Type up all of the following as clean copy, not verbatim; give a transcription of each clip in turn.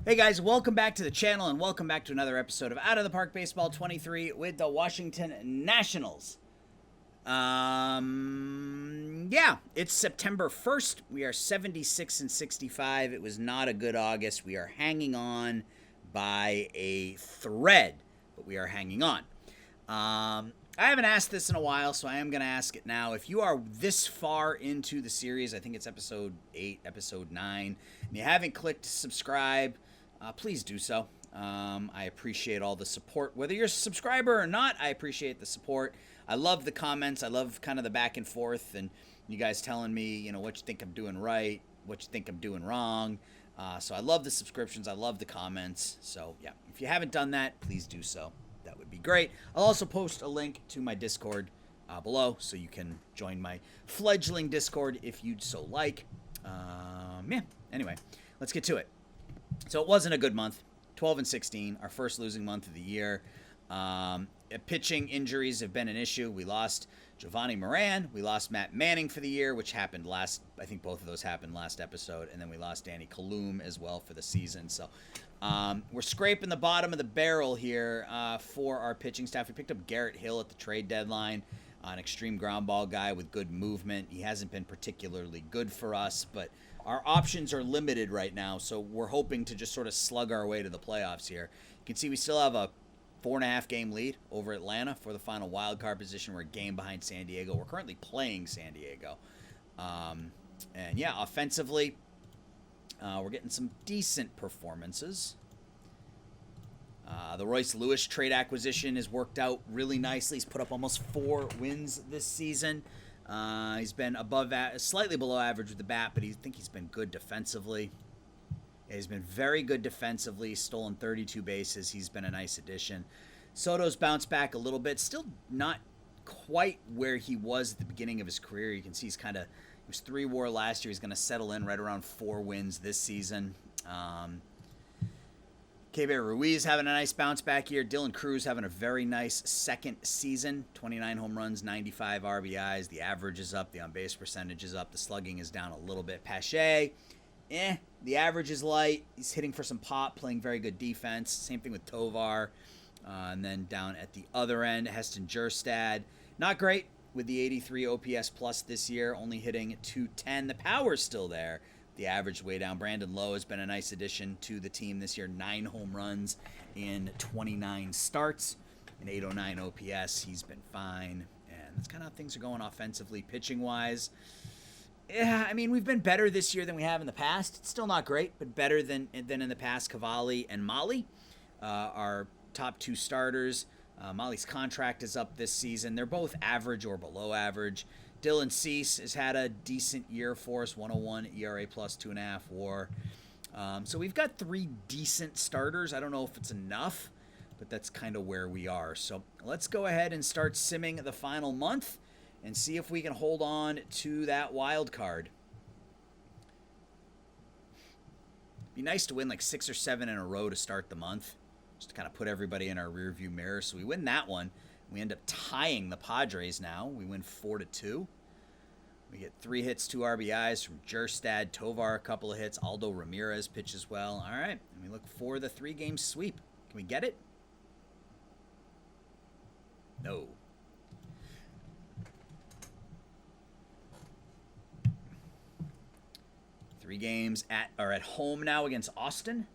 Hey guys, welcome back to the channel and welcome back to another episode of Out of the Park Baseball 23 with the Washington Nationals. Yeah, it's September 1st. We are 76 and 65. It was not a good August. We are hanging on by a thread, but we are hanging on. I haven't asked this in a while, so I am going to ask it now. If you are this far into the series, I think it's episode 8, episode 9, and you haven't clicked subscribe, please do so. I appreciate all the support. Whether you're a subscriber or not, I appreciate the support. I love the comments. I love kind of the back and forth and you guys telling me, you know, what you think I'm doing right, what you think I'm doing wrong. So I love the subscriptions. I love the comments. So, yeah, if you haven't done that, please do so. That would be great. I'll also post a link to my Discord below so you can join my fledgling Discord if you'd so like. Yeah, anyway, let's get to it. So it wasn't a good month. 12 and 16, our first losing month of the year. Pitching injuries have been an issue. We lost Giovanni Moran. We lost Matt Manning for the year, which happened I think both of those happened last episode. And then we lost Danny Kaloum as well for the season. So we're scraping the bottom of the barrel here for our pitching staff. We picked up Garrett Hill at the trade deadline, an extreme ground ball guy with good movement. He hasn't been particularly good for us, but our options are limited right now, so we're hoping to just sort of slug our way to the playoffs here. You can see we still have a 4.5 game lead over Atlanta for the final wild card position. We're a game behind San Diego. We're currently playing San Diego. And yeah, offensively, we're getting some decent performances. The Royce Lewis trade acquisition has worked out really nicely. He's put up almost 4 wins this season. He's been slightly below average with the bat, but I think he's been good defensively. He's been very good defensively, stolen 32 bases. He's been a nice addition. Soto's bounced back a little bit, still not quite where he was at the beginning of his career. You can see he was 3 WAR last year. He's going to settle in right around 4 wins this season. Keibert Ruiz having a nice bounce back year. Dylan Cruz having a very nice second season. 29 home runs, 95 RBIs. The average is up. The on-base percentage is up. The slugging is down a little bit. Pache, the average is light. He's hitting for some pop, playing very good defense. Same thing with Tovar. And then down at the other end, Heston Jerstad. Not great with the 83 OPS plus this year, only hitting 210. The power's still there. The average way down. Brandon Lowe has been a nice addition to the team this year. 9 home runs in 29 starts. An 809 OPS. He's been fine. And that's kind of how things are going offensively. Pitching-wise, yeah, I mean, we've been better this year than we have in the past. It's still not great, but better than in the past. Cavalli and Molly, our top 2 starters. Molly's contract is up this season. They're both average or below average. Dylan Cease has had a decent year for us, 101 ERA plus 2.5 WAR. So we've got 3 decent starters. I don't know if it's enough, but that's kind of where we are. So let's go ahead and start simming the final month and see if we can hold on to that wild card. Be nice to win like 6 or 7 in a row to start the month, just to kind of put everybody in our rearview mirror. So we win that one. We end up tying the Padres now. We win 4-2. We get 3 hits, 2 RBIs from Jerstad. Tovar, a couple of hits. Aldo Ramirez pitches well. All right. And we look for the 3-game sweep. Can we get it? No. Three games are at home now against Austin.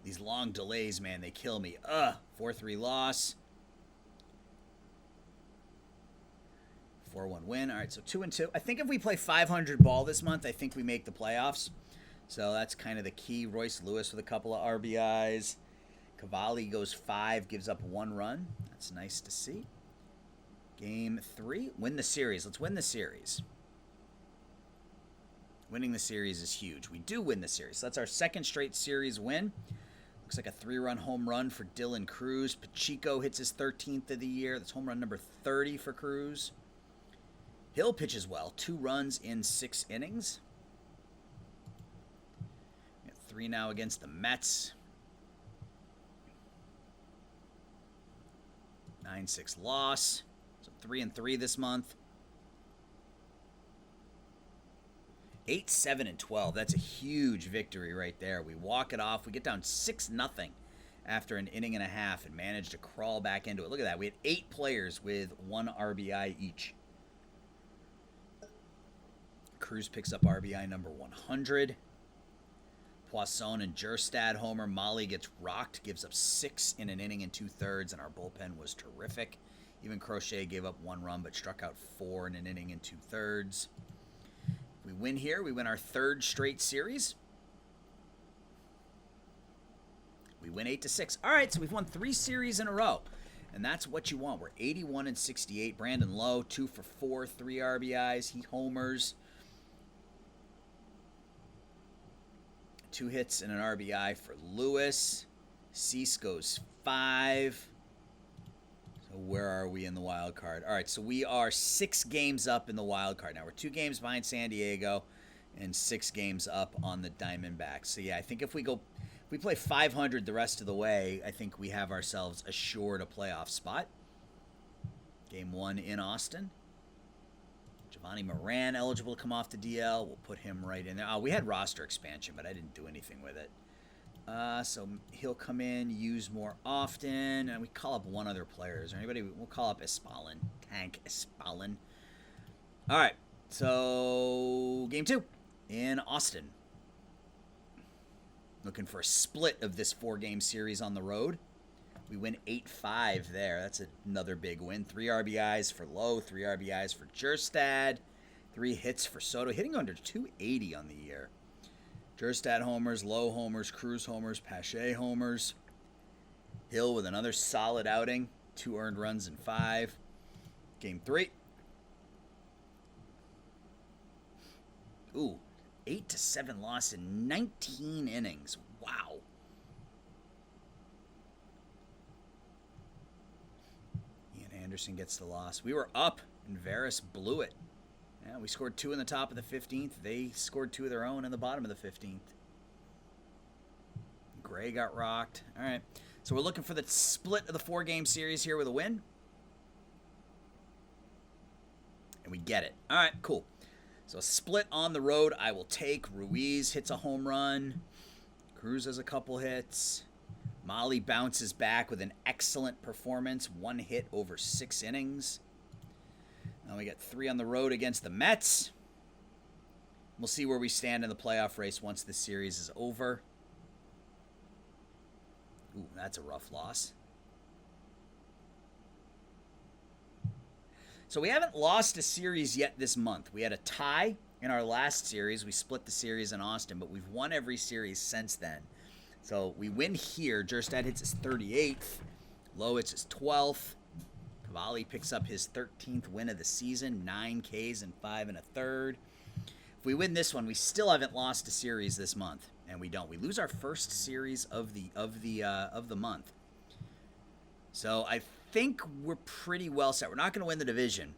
These long delays, man, they kill me. 4-3 loss. 4-1 win. All right, so 2-2. I think if we play 500 ball this month, I think we make the playoffs. So that's kind of the key. Royce Lewis with a couple of RBIs. Cavalli goes 5, gives up 1 run. That's nice to see. Game 3, win the series. Let's win the series. Winning the series is huge. We do win the series. So that's our 2nd straight series win. Looks like a 3-run home run for Dylan Cruz. Pacheco hits his 13th of the year. That's home run number 30 for Cruz. Hill pitches well. 2 runs in 6 innings. We got 3 now against the Mets. 9-6 loss. So 3-3 this month. 8, 7, and 12. That's a huge victory right there. We walk it off. We get down 6-0 after an inning and a half and managed to crawl back into it. Look at that. We had 8 players with 1 RBI each. Cruz picks up RBI number 100. Poisson and Jerstad homer. Molly gets rocked, gives up 6 in an inning and 2/3, and our bullpen was terrific. Even Crochet gave up 1 run but struck out 4 in an inning and 2/3. If we win here, we win our 3rd straight series. We win 8-6. All right, so we've won 3 series in a row, and that's what you want. We're 81 and 68. Brandon Lowe, 2 for 4, 3 RBIs. He homers. 2 hits and an RBI for Lewis. Cease goes 5. So where are we in the wild card? All right, so we are 6 games up in the wild card. Now we're 2 games behind San Diego and 6 games up on the Diamondbacks. So yeah, I think if we play 500 the rest of the way, I think we have ourselves assured a playoff spot. Game 1 in Austin. Giovanni Moran eligible to come off the DL. We'll put him right in there. Oh, we had roster expansion, but I didn't do anything with it. So he'll come in, use more often, and we call up one other player. Is there anybody? We'll call up Espalin. Tank Espalin. All right, so game 2 in Austin. Looking for a split of this 4-game series on the road. We win 8-5 there. That's another big win. 3 RBIs for Lowe, 3 RBIs for Jerstad, 3 hits for Soto, hitting under 280 on the year. Jerstad homers, Lowe homers, Cruz homers, Pache homers. Hill with another solid outing, 2 earned runs in 5. Game 3. Ooh, 8-7 loss in 19 innings. Wow. Anderson gets the loss. We were up, and Varys blew it. Yeah, we scored 2 in the top of the 15th. They scored 2 of their own in the bottom of the 15th. Gray got rocked. All right, so we're looking for the split of the 4-game series here with a win. And we get it. All right, cool. So a split on the road I will take. Ruiz hits a home run. Cruz has a couple hits. Molly bounces back with an excellent performance. 1 hit over 6 innings. Now we got 3 on the road against the Mets. We'll see where we stand in the playoff race once this series is over. Ooh, that's a rough loss. So we haven't lost a series yet this month. We had a tie in our last series. We split the series in Austin, but we've won every series since then. So we win here. Jerstad hits his 38th. Lowe hits his 12th. Cavalli picks up his 13th win of the season. 9 Ks and 5 1/3. If we win this one, we still haven't lost a series this month, and we don't. We lose our first series of the month. So I think we're pretty well set. We're not going to win the division,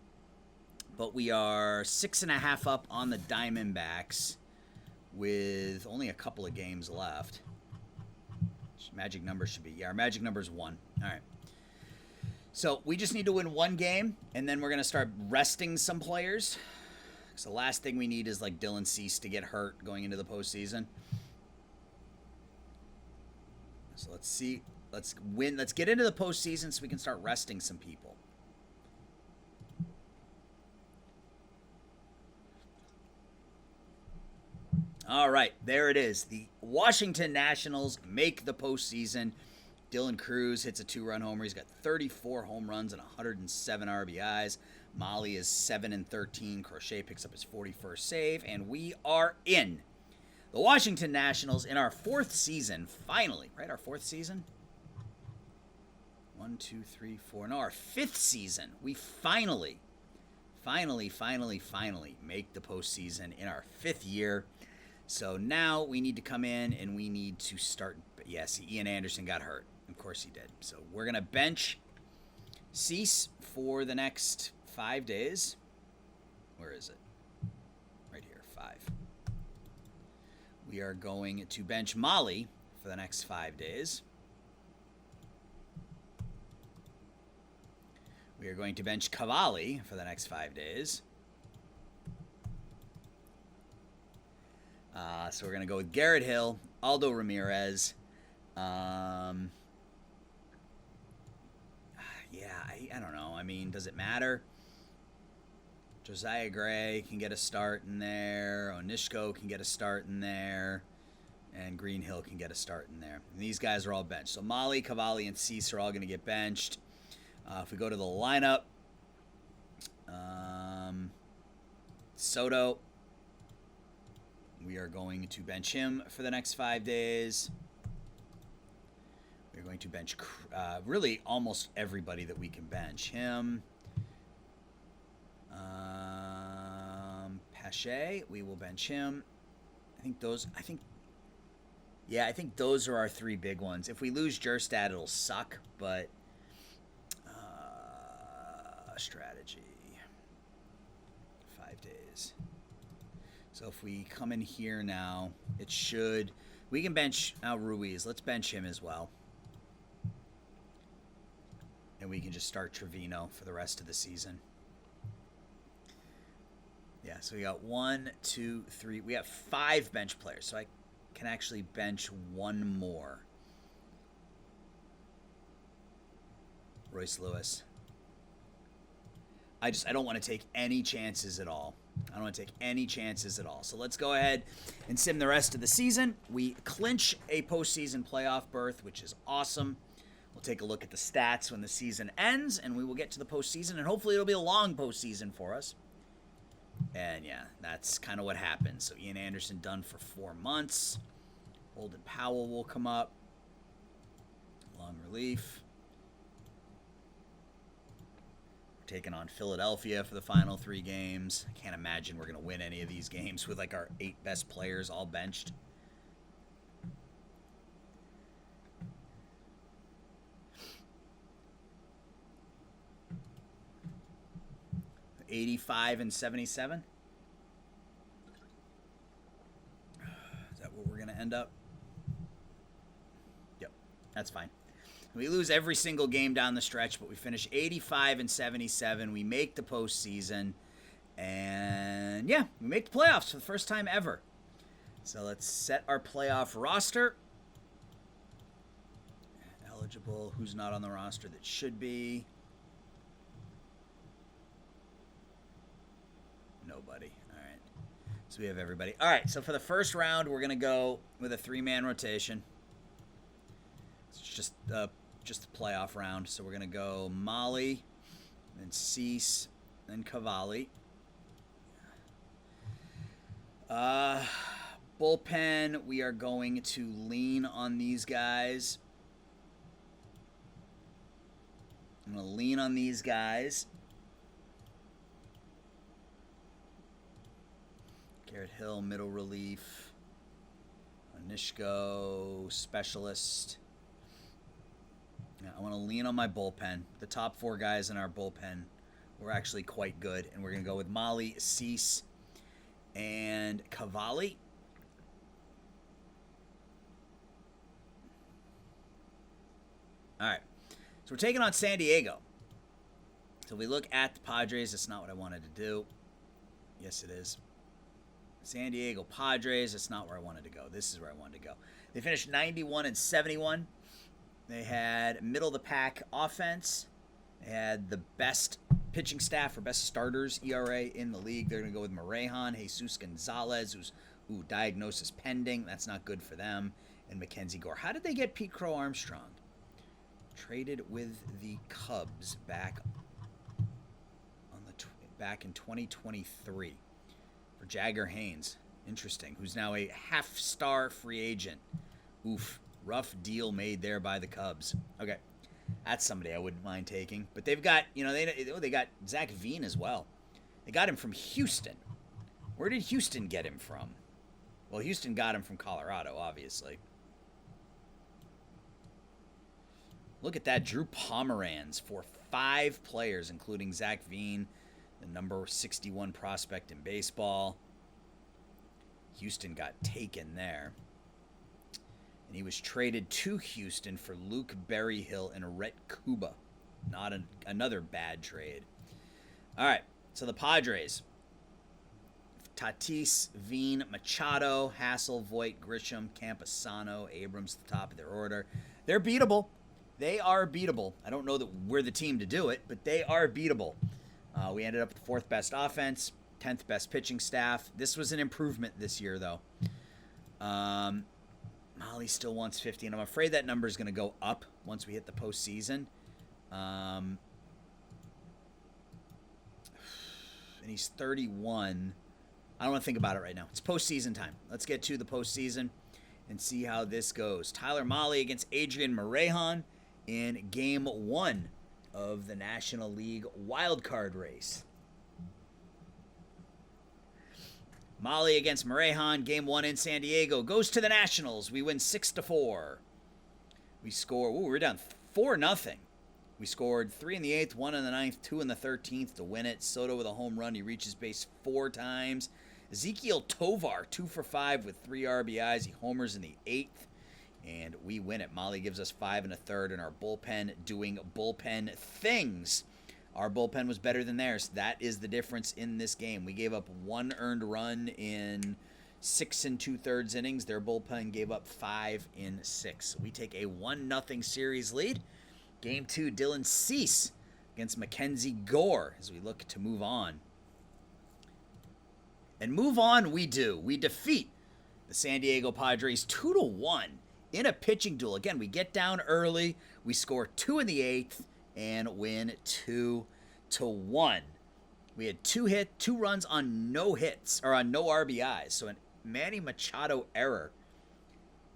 but we are 6.5 up on the Diamondbacks with only a couple of games left. Magic number should be, our magic number is 1. All right. So we just need to win 1 game, and then we're going to start resting some players. Because the last thing we need is like Dylan Cease to get hurt going into the postseason. So let's see. Let's win. Let's get into the postseason so we can start resting some people. All right, there it is. The Washington Nationals make the postseason. Dylan Cruz hits a 2-run homer. He's got 34 home runs and 107 RBIs. Molly is 7-13. Crochet picks up his 41st save, and we are in. The Washington Nationals in our 4th season, finally, right? Our 4th season? 1, 2, 3, 4. No, our 5th season. We finally make the postseason in our 5th year. So now we need to come in and we need to start. Yes, Ian Anderson got hurt. Of course he did. So we're going to bench Cease for the next 5 days. Where is it? Right here, 5. We are going to bench Molly for the next 5 days. We are going to bench Cavalli for the next 5 days. So we're going to go with Garrett Hill, Aldo Ramirez. Yeah, I don't know. I mean, does it matter? Josiah Gray can get a start in there. Onishko can get a start in there. And Greenhill can get a start in there. And these guys are all benched. So Molly, Cavalli, and Cease are all going to get benched. If we go to the lineup, Soto, we are going to bench him for the next 5 days. We're going to bench really almost everybody that we can bench. Him. Pache, we will bench him. I think those are our 3 big ones. If we lose Jerstad, it'll suck, but strategy. 5 days. So if we come in here now, we can bench Ruiz. Let's bench him as well. And we can just start Trevino for the rest of the season. Yeah, so we got 1, 2, 3. We have 5 bench players, so I can actually bench 1 more. Royce Lewis. I don't want to take any chances at all. So let's go ahead and sim the rest of the season. We clinch a postseason playoff berth, which is awesome. We'll take a look at the stats when the season ends, and we will get to the postseason, and hopefully it'll be a long postseason for us. And yeah, that's kind of what happened. So Ian Anderson done for 4 months. Holden Powell will come up. Long relief. We're taking on Philadelphia for the final 3 games. I can't imagine we're going to win any of these games with like our 8 best players all benched. $85 and $77. Is that where we're going to end up? Yep, that's fine. We lose every single game down the stretch, but we finish 85 and 77. We make the postseason. And yeah, we make the playoffs for the first time ever. So let's set our playoff roster. Eligible, who's not on the roster that should be. Nobody. All right. So we have everybody. All right. So for the first round, we're going to go with a 3-man rotation. It's just the playoff round. So we're going to go Molly, then Cease, then Cavalli. Bullpen, we are going to lean on these guys. I'm going to lean on these guys. Garrett Hill, middle relief. Onishko, specialist. Yeah, I want to lean on my bullpen. The top 4 guys in our bullpen were actually quite good. And we're going to go with Molly, Cease, and Cavalli. All right. So we're taking on San Diego. So we look at the Padres. That's not what I wanted to do. Yes, it is. San Diego Padres, that's not where I wanted to go. This is where I wanted to go. They finished 91 and 71. They had middle-of-the-pack offense. They had the best pitching staff or best starters ERA in the league. They're going to go with Morejon, Jesus Gonzalez, who's diagnosis pending. That's not good for them. And Mackenzie Gore. How did they get Pete Crow Armstrong? Traded with the Cubs back in 2023. For Jagger Haynes. Interesting. Who's now a half-star free agent. Oof. Rough deal made there by the Cubs. Okay. That's somebody I wouldn't mind taking. But they've got, they got Zach Veen as well. They got him from Houston. Where did Houston get him from? Well, Houston got him from Colorado, obviously. Look at that. Drew Pomeranz for 5 players, including Zach Veen, the number 61 prospect in baseball. Houston got taken there. And he was traded to Houston for Luke Berryhill and Rhett Kuba. Not another bad trade. All right, so the Padres. Tatis, Veen, Machado, Hassel, Voit, Grisham, Campusano, Abrams at the top of their order. They're beatable. They are beatable. I don't know that we're the team to do it, but they are beatable. We ended up with the 4th best offense, 10th best pitching staff. This was an improvement this year, though. Molly still wants 50, and I'm afraid that number is going to go up once we hit the postseason. And he's 31. I don't want to think about it right now. It's postseason time. Let's get to the postseason and see how this goes. Tyler Molly against Adrian Morejon in Game 1 of the National League wildcard race. Molly against Morejon, Game 1 in San Diego. Goes to the Nationals. We win 6-4. We score... Ooh, we're down 4-0. We scored 3 in the 8th, 1 in the 9th, 2 in the 13th to win it. Soto with a home run. He reaches base 4 times. Ezekiel Tovar, 2 for 5 with 3 RBIs. He homers in the 8th, and we win it. Molly gives us 5 1/3, and our bullpen doing bullpen things. Our bullpen was better than theirs. That is the difference in this game. We gave up 1 earned run in 6 2/3 innings. Their bullpen gave up 5 in 6. We take a 1-0 series lead. Game 2, Dylan Cease against Mackenzie Gore as we look to move on. And move on we do. We defeat the San Diego Padres 2-1 in a pitching duel. Again, we get down early. We score 2 in the 8th and win 2-1. We had 2 runs on no hits, or on no RBIs. So a Manny Machado error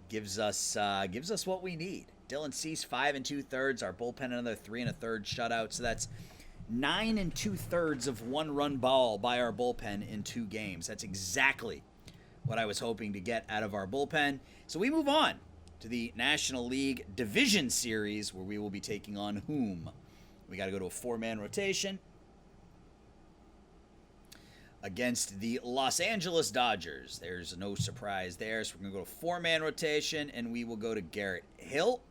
gives us what we need. Dylan Cease 5 2/3. Our bullpen another 3 1/3 shutout. So that's 9 2/3 of 1-run ball by our bullpen in 2 games. That's exactly what I was hoping to get out of our bullpen. So we move on to the National League Division Series, where we will be taking on whom? We got to go to a 4-man rotation against the Los Angeles Dodgers. There's no surprise there. So we're going to go to 4-man rotation, and we will go to Garrett Hill.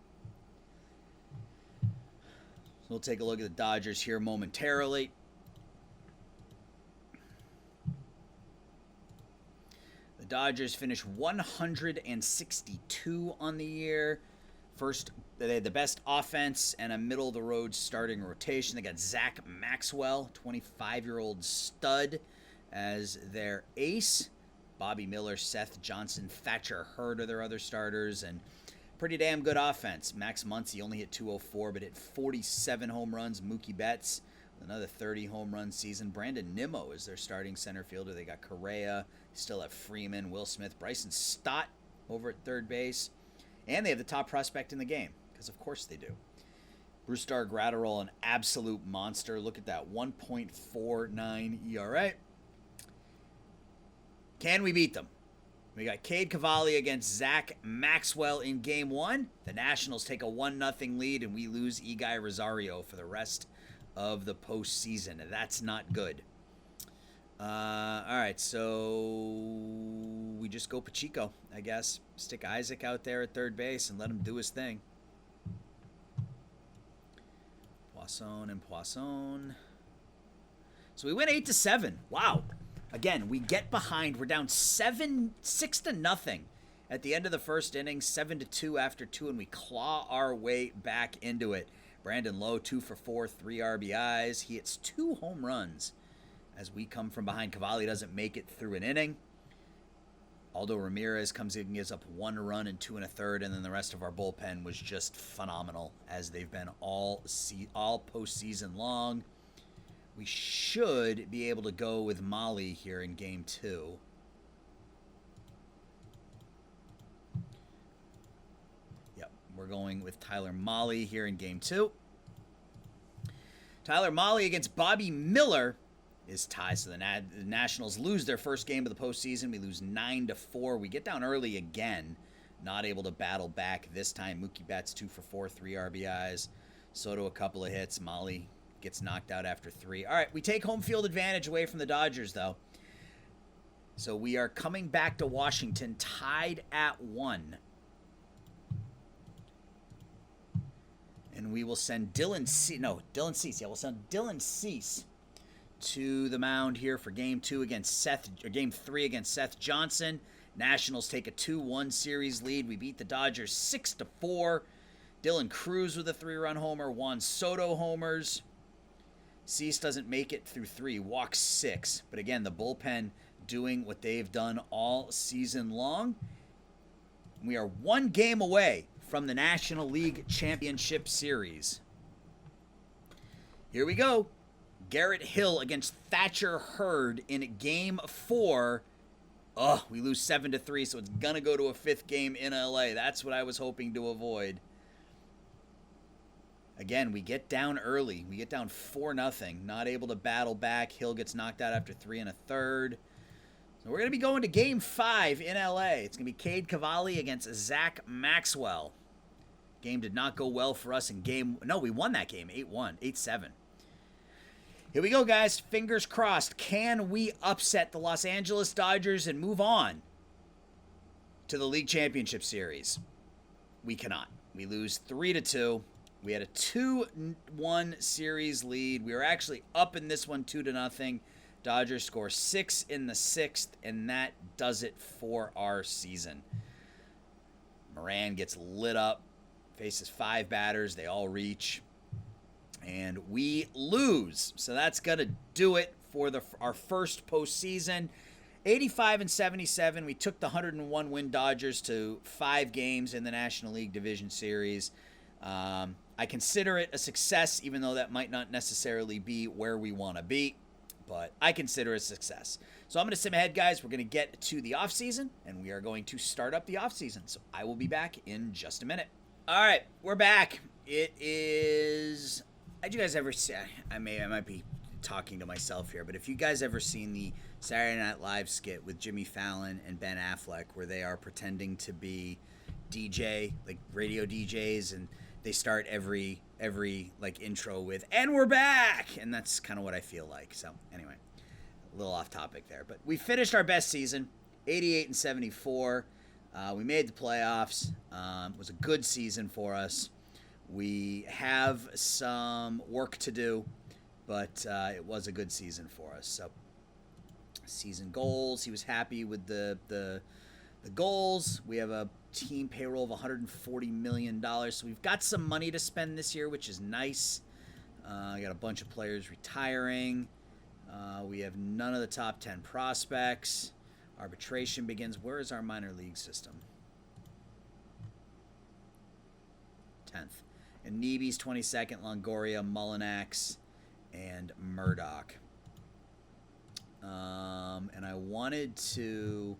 So we'll take a look at the Dodgers here momentarily. The Dodgers finished 162 on the year. They had the best offense and a middle-of-the-road starting rotation. They got Zach Maxwell, 25-year-old stud, as their ace. Bobby Miller, Seth Johnson, Thatcher Hurd are their other starters, and pretty damn good offense. Max Muncy only hit 204, but hit 47 home runs. Mookie Betts, another 30 home run season. Brandon Nimmo is their starting center fielder. They got Correa, still have Freeman, Will Smith, Bryson Stott over at third base. And they have the top prospect in the game, because of course they do. Brusdar Graterol, an absolute monster. Look at that, 1.49 ERA. Can we beat them? We got Cade Cavalli against Zach Maxwell in Game 1. The Nationals take a 1-0 lead, and we lose Eguy Rosario for the rest of the postseason. That's not good. All right, so we just go Pacheco, I guess. Stick Isaac out there at third base and let him do his thing. Poisson and Poisson. So we went 8-7. Wow. Again, we get behind. We're down 6-0 at the end of the first inning, 7-2 after 2, and we claw our way back into it. Brandon Lowe, 2 for 4, 3 RBIs. He hits 2 home runs as we come from behind. Cavalli doesn't make it through an inning. Aldo Ramirez comes in and gives up 1 run and 2 1/3, and then the rest of our bullpen was just phenomenal, as they've been all postseason long. We should be able to go with Molly here in Game 2. Yep, we're going with Tyler Molly here in Game 2. Tyler Molly against Bobby Miller is tied. So the Nationals lose their first game of the postseason. We lose 9-4. We get down early again, not able to battle back this time. Mookie Betts 2 for 4, 3 RBIs. Soto a couple of hits. Molly gets knocked out after 3. All right, we take home field advantage away from the Dodgers, though. So we are coming back to Washington tied at 1. And we will send Dylan Cease. Yeah, we'll send Dylan Cease to the mound here for game 3 against Seth Johnson. Nationals take a 2-1 series lead. We beat the Dodgers 6-4. Dylan Cruz with a 3-run homer. Juan Soto homers. Cease doesn't make it through 3, walks 6. But again, the bullpen doing what they've done all season long. We are 1 game away from the National League Championship Series. Here we go. Garrett Hill against Thatcher Hurd in game 4. Oh, we lose 7-3, so it's going to go to a 5th game in LA. That's what I was hoping to avoid. Again, we get down early. We get down 4-0. Not able to battle back. Hill gets knocked out after 3 1/3. So we're going to be going to game 5 in LA. It's going to be Cade Cavalli against Zach Maxwell. Game did not go well for us in game... No, we won that game 8-1, 8-7. Here we go, guys. Fingers crossed. Can we upset the Los Angeles Dodgers and move on to the League Championship Series? We cannot. We lose 3-2. We had a 2-1 series lead. We were actually up in this one 2-0. Dodgers score 6 in the 6th, and that does it for our season. Moran gets lit up, faces 5 batters. They all reach, and we lose. So that's going to do it for our first postseason. 85-77. We took the 101-win Dodgers to 5 games in the National League Division Series. I consider it a success, even though that might not necessarily be where we want to be, but I consider it a success. So I'm going to sim ahead, guys. We're going to get to the offseason, and we are going to start up the offseason. So I will be back in just a minute. All right, we're back. It is... Did you guys ever see... I might be talking to myself here, but if you guys ever seen the Saturday Night Live skit with Jimmy Fallon and Ben Affleck, where they are pretending to be DJ, like radio DJs, and they start every like intro with "and we're back," and that's kind of what I feel like. So anyway, a little off topic there, but we finished our best season, 88-74. We made the playoffs. It was a good season for us. We have some work to do, but it was a good season for us. So season goals, he was happy with the goals. We have a team payroll of $140 million. So we've got some money to spend this year, which is nice. I got a bunch of players retiring. We have none of the top 10 prospects. Arbitration begins. Where is our minor league system? 10th. And Neeby's 22nd, Longoria, Mullinax, and Murdoch. And I wanted to...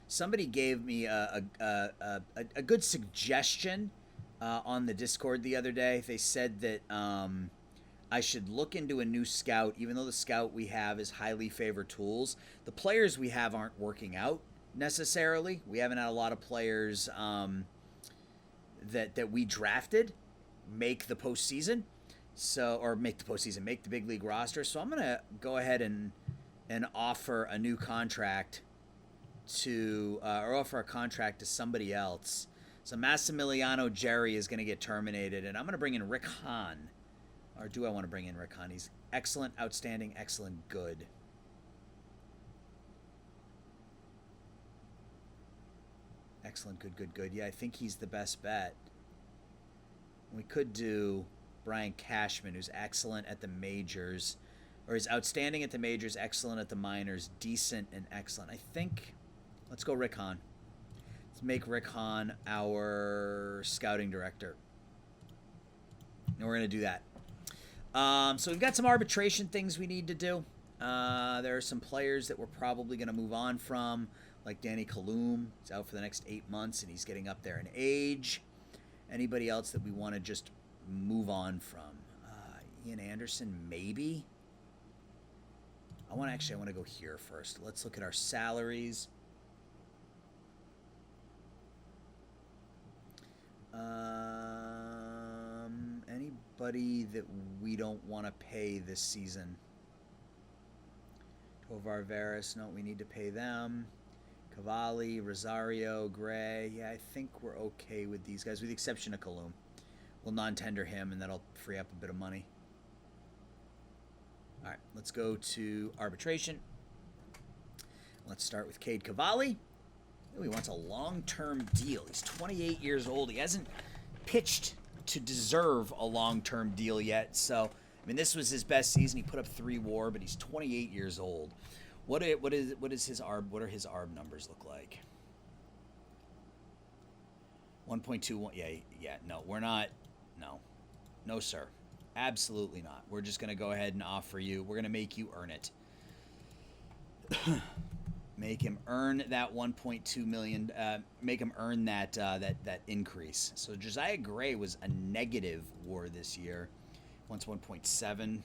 Somebody gave me a good suggestion on the Discord the other day. They said that I should look into a new scout, even though the scout we have is highly favored tools. The players we have aren't working out necessarily. We haven't had a lot of players that we drafted make the postseason, make the big league roster. So I'm gonna go ahead and offer a new contract or offer a contract to somebody else. So Massimiliano Jerry is going to get terminated, and I'm going to bring in Rick Hahn. Or do I want to bring in Rick Hahn? He's excellent, outstanding, excellent, good. Excellent, good. Yeah, I think he's the best bet. We could do Brian Cashman, who's excellent at the majors, or is outstanding at the majors, excellent at the minors, decent and excellent. I think... Let's go Rick Hahn. Let's make Rick Hahn our scouting director. And we're going to do that. So we've got some arbitration things we need to do. There are some players that we're probably going to move on from, like Danny Kaloum. He's out for the next 8 months, and he's getting up there in age. Anybody else that we want to just move on from? Ian Anderson, maybe? I want to go here first. Let's look at our salaries. Anybody that we don't want to pay this season? Tovar Veras, no, we need to pay them. Cavalli, Rosario, Gray. Yeah, I think we're okay with these guys, with the exception of Kaloum. We'll non-tender him, and that'll free up a bit of money. All right, let's go to arbitration. Let's start with Cade Cavalli. He wants a long-term deal. He's 28 years old. He hasn't pitched to deserve a long-term deal yet. So, I mean, this was his best season. He put up 3 WAR, but he's 28 years old. What is his ARB? What are his ARB numbers look like? 1.21. Yeah. No, we're not. No, sir. Absolutely not. We're just gonna go ahead and offer you. We're gonna make you earn it. Make him earn that 1.2 million. Make him earn that increase. So Josiah Gray was a negative WAR this year. Wants 1.7.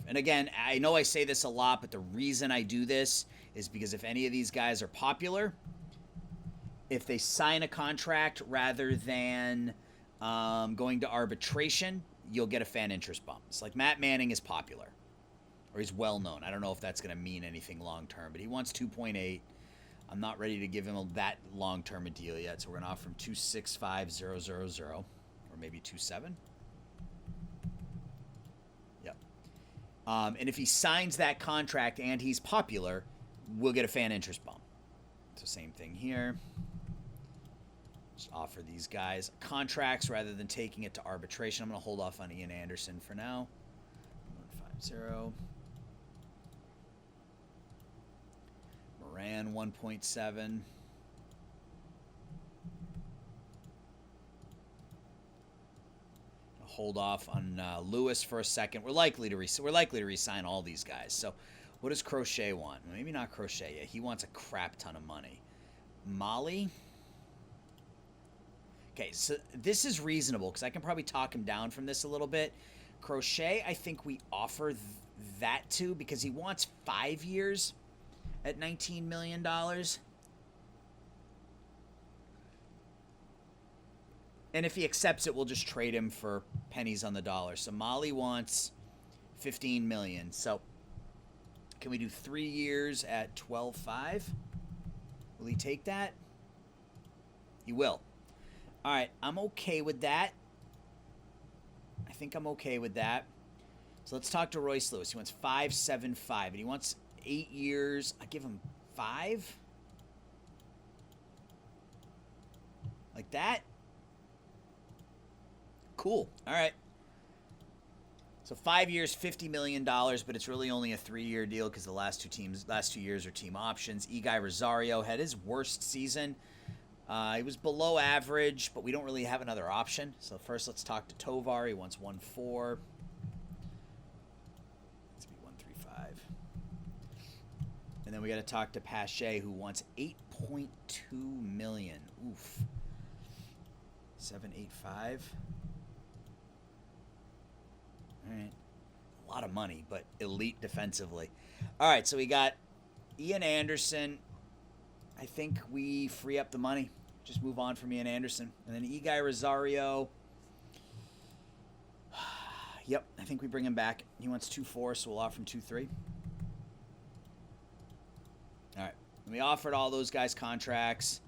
And again, I know I say this a lot, but the reason I do this is because if any of these guys are popular, if they sign a contract rather than going to arbitration, you'll get a fan interest bump. It's like Matt Manning is popular, or he's well known. I don't know if that's going to mean anything long term, but he wants 2.8. I'm not ready to give him that long term a deal yet, so we're going to offer him 265,000, or maybe 2.7. Yep. And if he signs that contract and he's popular, we'll get a fan interest bump. So same thing here. Just offer these guys contracts rather than taking it to arbitration. I'm going to hold off on Ian Anderson for now. 1.50. Moran 1.7. Hold off on Lewis for a second. We're likely to re-sign all these guys. So, what does Crochet want? Maybe not Crochet yet. He wants a crap ton of money. Molly. Okay, so this is reasonable because I can probably talk him down from this a little bit. Crochet, I think we offer that to because he wants 5 years at $19 million. And if he accepts it, we'll just trade him for pennies on the dollar. So Molly wants $15 million. So can we do 3 years at $12.5? Will he take that? He will. All right, I'm okay with that. I think I'm okay with that. So let's talk to Royce Lewis. He wants 5.75, and he wants 8 years. I give him 5. Like that. Cool. All right. So 5 years, $50 million, but it's really only a 3-year deal because the last 2 years are team options. Eguy Rosario had his worst season. He was below average, but we don't really have another option. So first, let's talk to Tovar. He wants 1.4. Let's be 1.35. And then we got to talk to Pache, who wants 8.2 million. Oof. 7.85. All right. A lot of money, but elite defensively. All right, so we got Ian Anderson. I think we free up the money. Just move on from Ian Anderson. And then Eguy Rosario. Yep, I think we bring him back. He wants 2.4, so we'll offer him 2.3. All right. We offered all those guys contracts.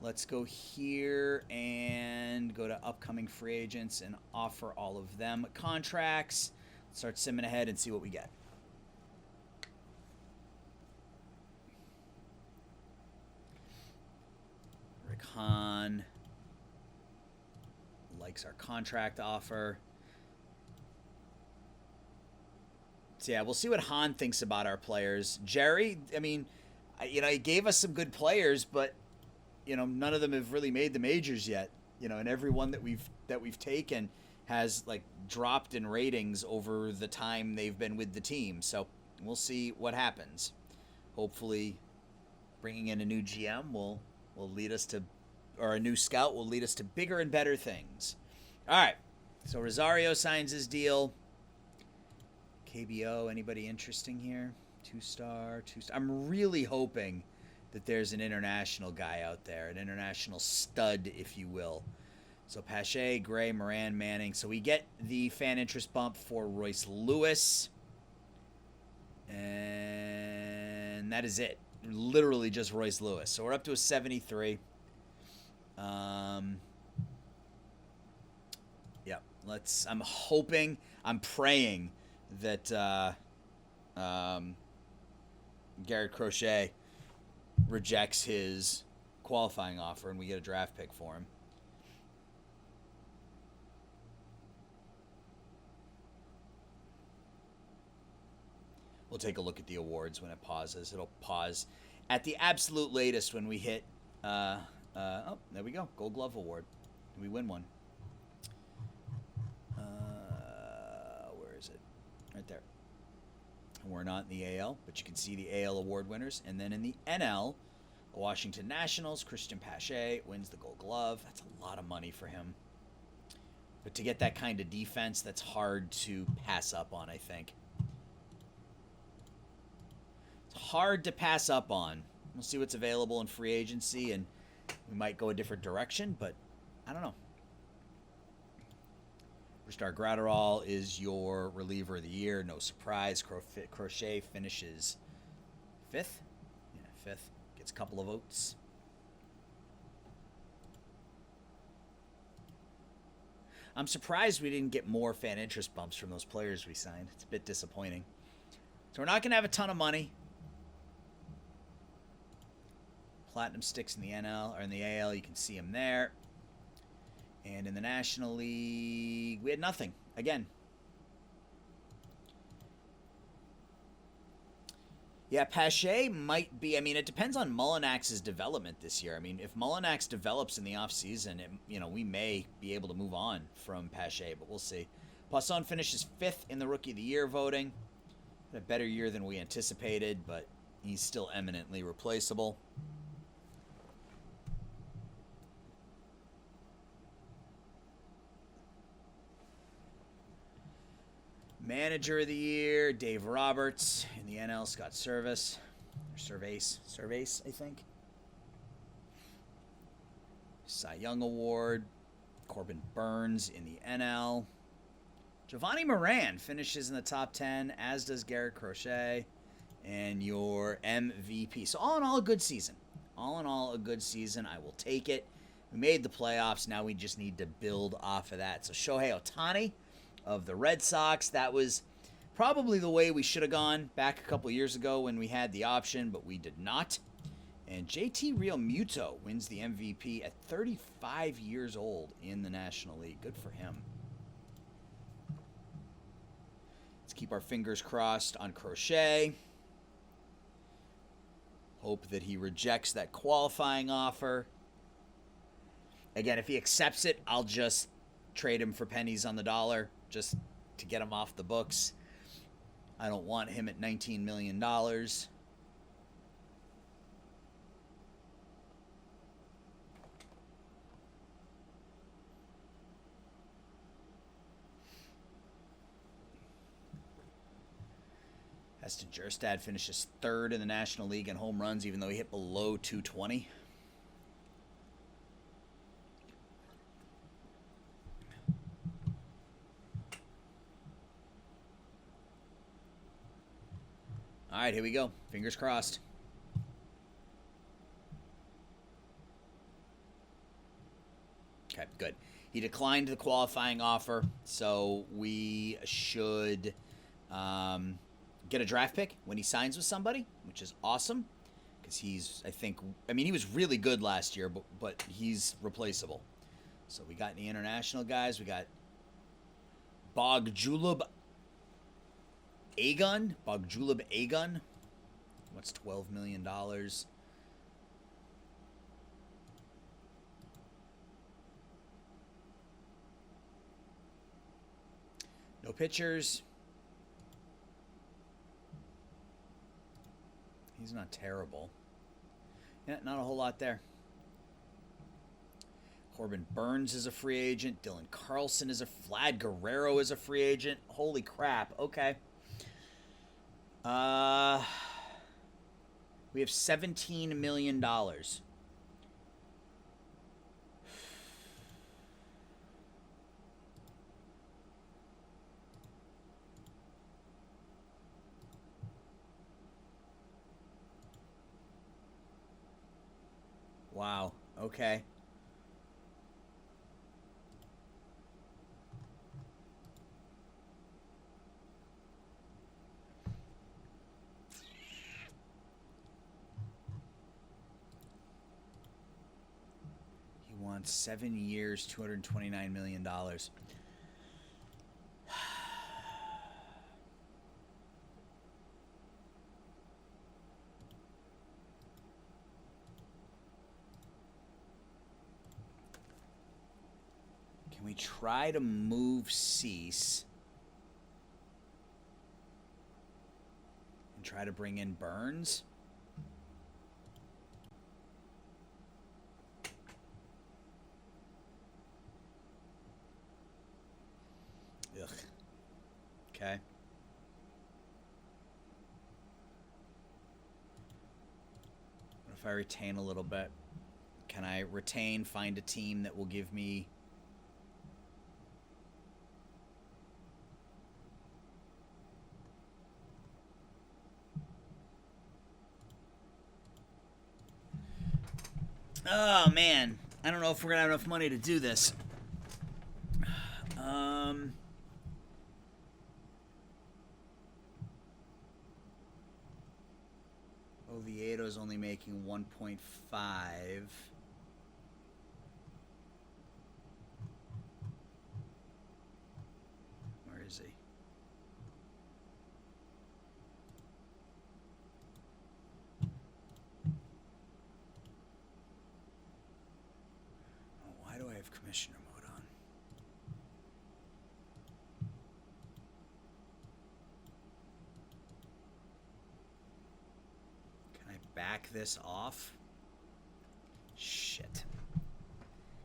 Let's go here and go to upcoming free agents and offer all of them contracts. Let's start simming ahead and see what we get. Rick Hahn likes our contract offer. So yeah, we'll see what Hahn thinks about our players. Jerry, I mean, he gave us some good players, but none of them have really made the majors yet. And everyone that we've taken has dropped in ratings over the time they've been with the team. So we'll see what happens. Hopefully, bringing in a new GM will lead us to, or a new scout will lead us to bigger and better things. All right. So Rosario signs his deal. KBO, anybody interesting here? 2-star. I'm really hoping that there's an international guy out there, an international stud, if you will. So Pache, Gray, Moran, Manning. So we get the fan interest bump for Royce Lewis. And that is it. Literally just Royce Lewis. So we're up to a 73. I'm hoping, I'm praying that Garrett Crochet rejects his qualifying offer and we get a draft pick for him. We'll take a look at the awards when it pauses. It'll pause at the absolute latest when we hit. Oh, there we go. Gold Glove Award. We win one. Where is it? Right there. We're not in the AL, but you can see the AL award winners. And then in the NL, the Washington Nationals, Christian Pache wins the Gold Glove. That's a lot of money for him. But to get that kind of defense, that's hard to pass up on, I think. It's hard to pass up on. We'll see what's available in free agency, and we might go a different direction, but I don't know. Star Gratterall is your reliever of the year. No surprise. Crochet finishes 5th. Yeah, 5th. Gets a couple of votes. I'm surprised we didn't get more fan interest bumps from those players we signed. It's a bit disappointing. So we're not going to have a ton of money. Platinum sticks in the NL or in the AL. You can see them there. And in the National League, we had nothing. Again. Yeah, Pache might be... I mean, it depends on Mullinax's development this year. I mean, if Mullinax develops in the offseason, we may be able to move on from Pache, but we'll see. Poisson finishes 5th in the Rookie of the Year voting. Had a better year than we anticipated, but he's still eminently replaceable. Manager of the Year, Dave Roberts. In the NL, Scott Service. Or Cervase, I think. Cy Young Award, Corbin Burns in the NL. Giovanni Moran finishes in the top 10, as does Garrett Crochet. And your MVP. So all in all, a good season. All in all, a good season. I will take it. We made the playoffs. Now we just need to build off of that. So Shohei Ohtani of the Red Sox. That was probably the way we should have gone back a couple years ago when we had the option, but we did not. And JT Realmuto wins the MVP at 35 years old in the National League. Good for him. Let's keep our fingers crossed on Crochet. Hope that he rejects that qualifying offer. Again, if he accepts it, I'll just trade him for pennies on the dollar just to get him off the books. I don't want him at $19 million. Heston Kjerstad finishes 3rd in the National League in home runs, even though he hit below 220. All right, here we go. Fingers crossed. Okay, good. He declined the qualifying offer, so we should get a draft pick when he signs with somebody, which is awesome because he's, he was really good last year, but he's replaceable. So we got the international guys. We got Bogjulub Agun. What's $12 million? No pitchers. He's not terrible. Yeah, not a whole lot there. Corbin Burns is a free agent. Dylan Carlson is Vlad Guerrero is a free agent. Holy crap. Okay. We have $17 million. Wow. Okay. on 7 years, $229 million. Can we try to move Cease and try to bring in Burns? Ugh. Okay. What if I retain a little bit? Can I retain, find a team that will give me... Oh, man. I don't know if we're going to have enough money to do this. Oviedo's only making 1.5. Where is he? Oh, why do I have commissioner mode on? Back this off. Shit.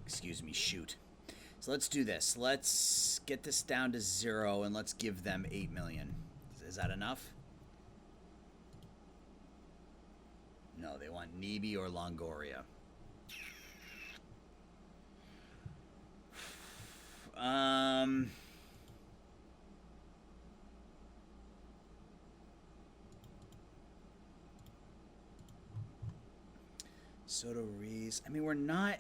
Excuse me, shoot. So let's do this. Let's get this down to 0 and let's give them 8 million. Is that enough? No, they want Neebe or Longoria. Soto Reese. I mean, we're not...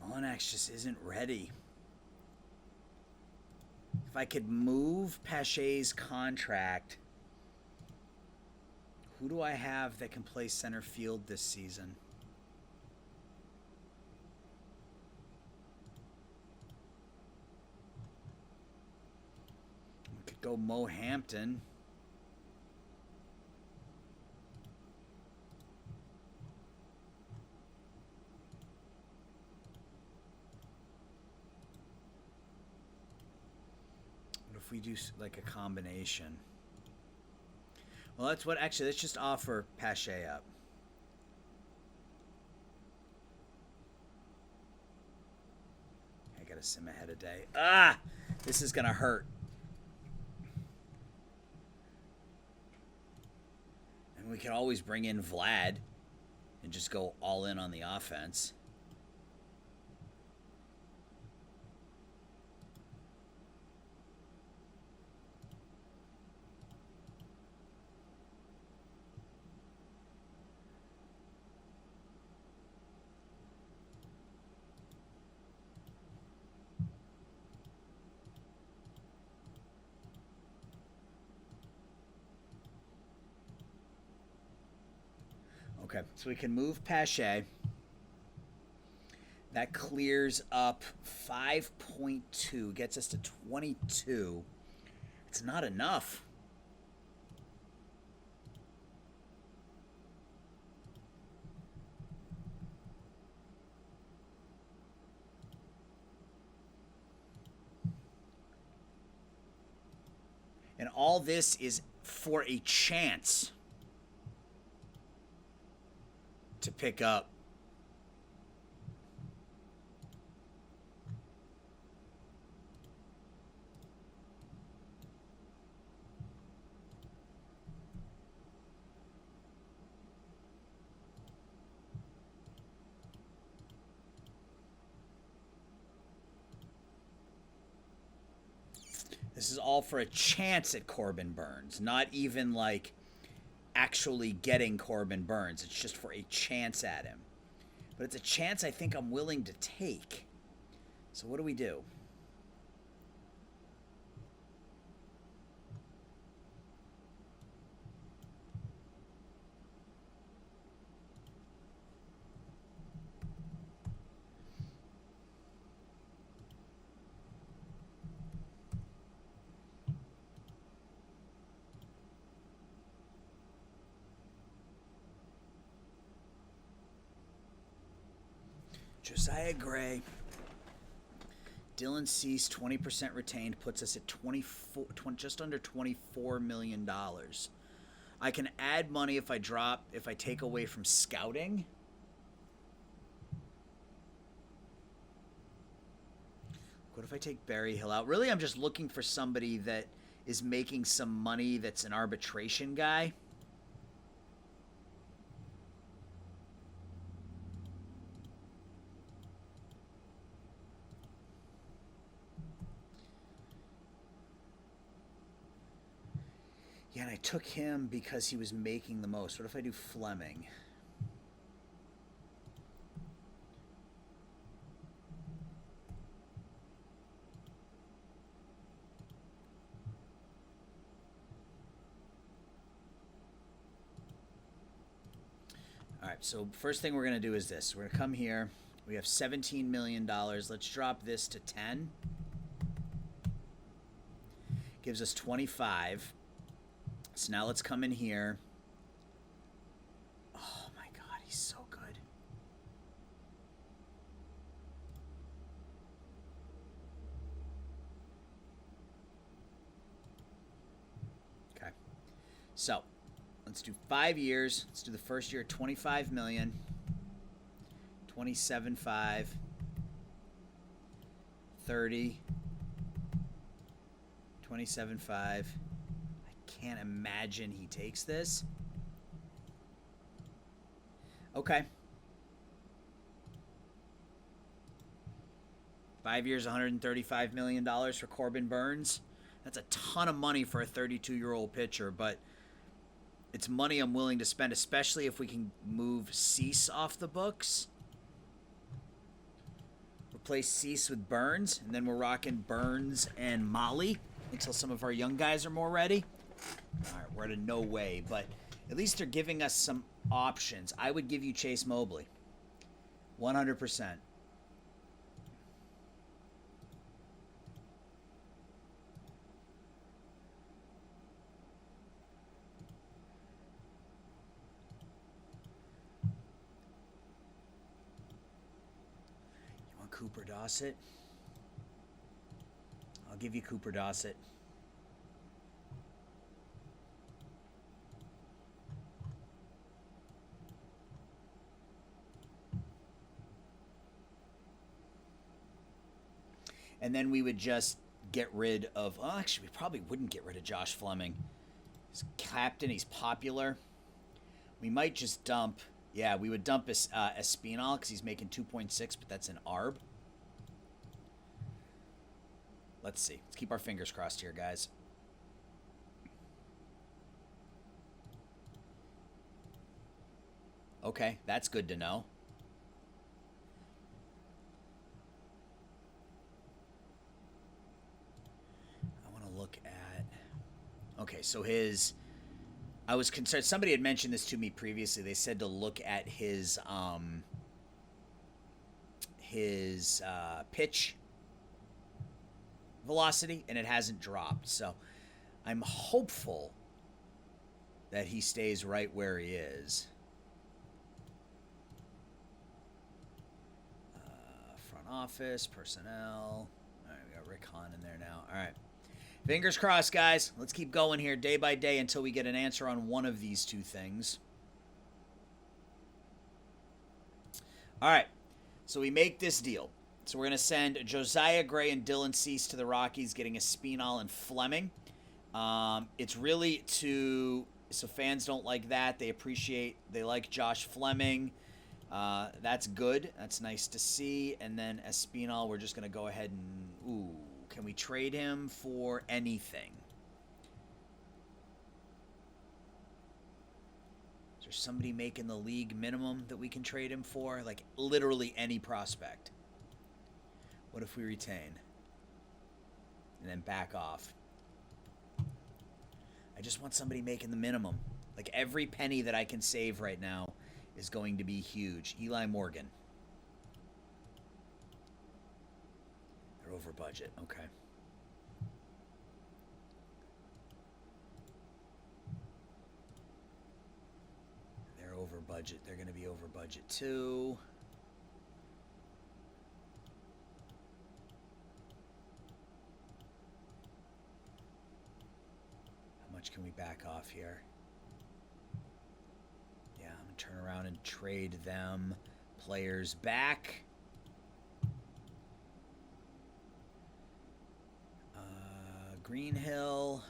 Molinax just isn't ready. If I could move Pache's contract, who do I have that can play center field this season? We could go Mo Hampton. If we do like a combination. Well, that's what actually, let's just offer Pache up. I gotta sim ahead of day. Ah! This is gonna hurt. And we can always bring in Vlad and just go all in on the offense. Okay, so we can move Pache. That clears up 5.2, gets us to 22. It's not enough. And all this is for a chance to pick up this is all for a chance at Corbin Burns, not even like actually getting Corbin Burns. It's just for a chance at him. But it's a chance I think I'm willing to take. So what do we do? Josiah Gray. Dylan Cease, 20% retained, puts us at just under $24 million. I can add money if I take away from scouting. What if I take Barry Hill out? Really, I'm just looking for somebody that is making some money that's an arbitration guy. Yeah, and I took him because he was making the most. What if I do Fleming? All right, so first thing we're going to do is this. We're going to come here. We have $17 million. Let's drop this to 10. Gives us 25. So now let's come in here. Oh my God, he's so good. Okay. So let's do 5 years. Let's do the first year, 25 million. 27.5. 30. 27.5. Can't imagine he takes this. Okay. 5 years, $135 million for Corbin Burns. That's a ton of money for a 32-year-old pitcher, but it's money I'm willing to spend, especially if we can move Cease off the books. Replace Cease with Burns, and then we're rocking Burns and Molly until some of our young guys are more ready. All right, we're at a no way, but at least they're giving us some options. I would give you Chase Mobley. 100%. You want Cooper Dossett? I'll give you Cooper Dossett. And then we would just get rid of... Well, actually, we probably wouldn't get rid of Josh Fleming. He's captain. He's popular. We might just dump... Yeah, we would dump Espinal because he's making 2.6, but that's an ARB. Let's see. Let's keep our fingers crossed here, guys. Okay, that's good to know. Look at... Okay, so his... I was concerned... Somebody had mentioned this to me previously. They said to look at his pitch velocity, and it hasn't dropped. So I'm hopeful that he stays right where he is. Front office, personnel. All right, we got Rick Hahn in there now. All right. Fingers crossed, guys. Let's keep going here day by day until we get an answer on one of these two things. All right. So we make this deal. So we're going to send Josiah Gray and Dylan Cease to the Rockies, getting Espinal and Fleming. It's really to... So fans don't like that. They like Josh Fleming. That's good. That's nice to see. And then Espinal, we're just going to go ahead and... Ooh. Can we trade him for anything? Is there somebody making the league minimum that we can trade him for? Like, literally any prospect. What if we retain? And then back off. I just want somebody making the minimum. Like, every penny that I can save right now is going to be huge. Eli Morgan. They're over budget. Okay. They're over budget. They're going to be over budget too. much can we back off here? Yeah, I'm going to turn around and trade them players back. Greenhill.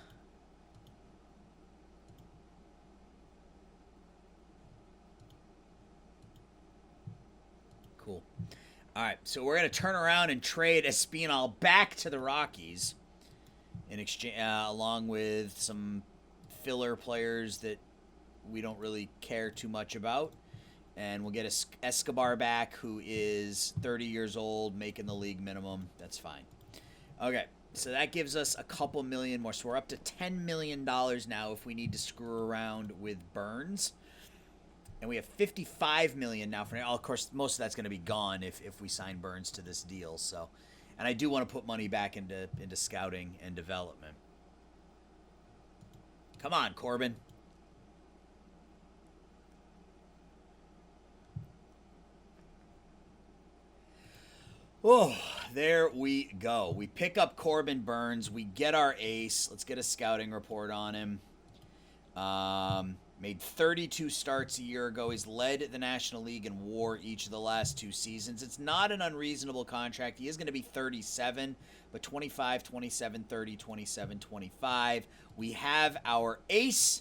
Cool. All right, so we're going to turn around and trade Espinal back to the Rockies in exchange, along with some filler players that we don't really care too much about. And we'll get Escobar back, who is 30 years old, making the league minimum. That's fine. Okay, so that gives us a couple million more. So we're up to $10 million now if we need to screw around with Burns. And we have $55 million now for now. Of course, most of that's going to be gone if we sign Burns to this deal. So, and I do want to put money back into scouting and development. Come on, Corbin. Oh, there we go. We pick up Corbin Burns. We get our ace. Let's get a scouting report on him. Made 32 starts a year ago. He's led the National League in WAR each of the last 2 seasons. It's not an unreasonable contract. He is going to be 37, but 25, 27, 30, 27, 25. We have our ace.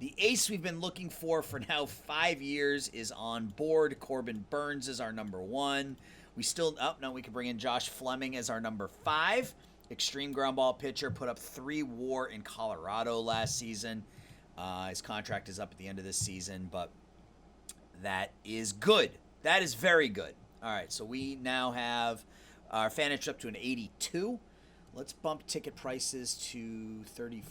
The ace we've been looking for now 5 years is on board. Corbin Burns is our number 1. We still, we can bring in Josh Fleming as our number 5. Extreme ground ball pitcher, put up 3 WAR in Colorado last season. His contract is up at the end of this season, but that is good. That is very good. All right, so we now have our fanage up to an 82. Let's bump ticket prices to 35,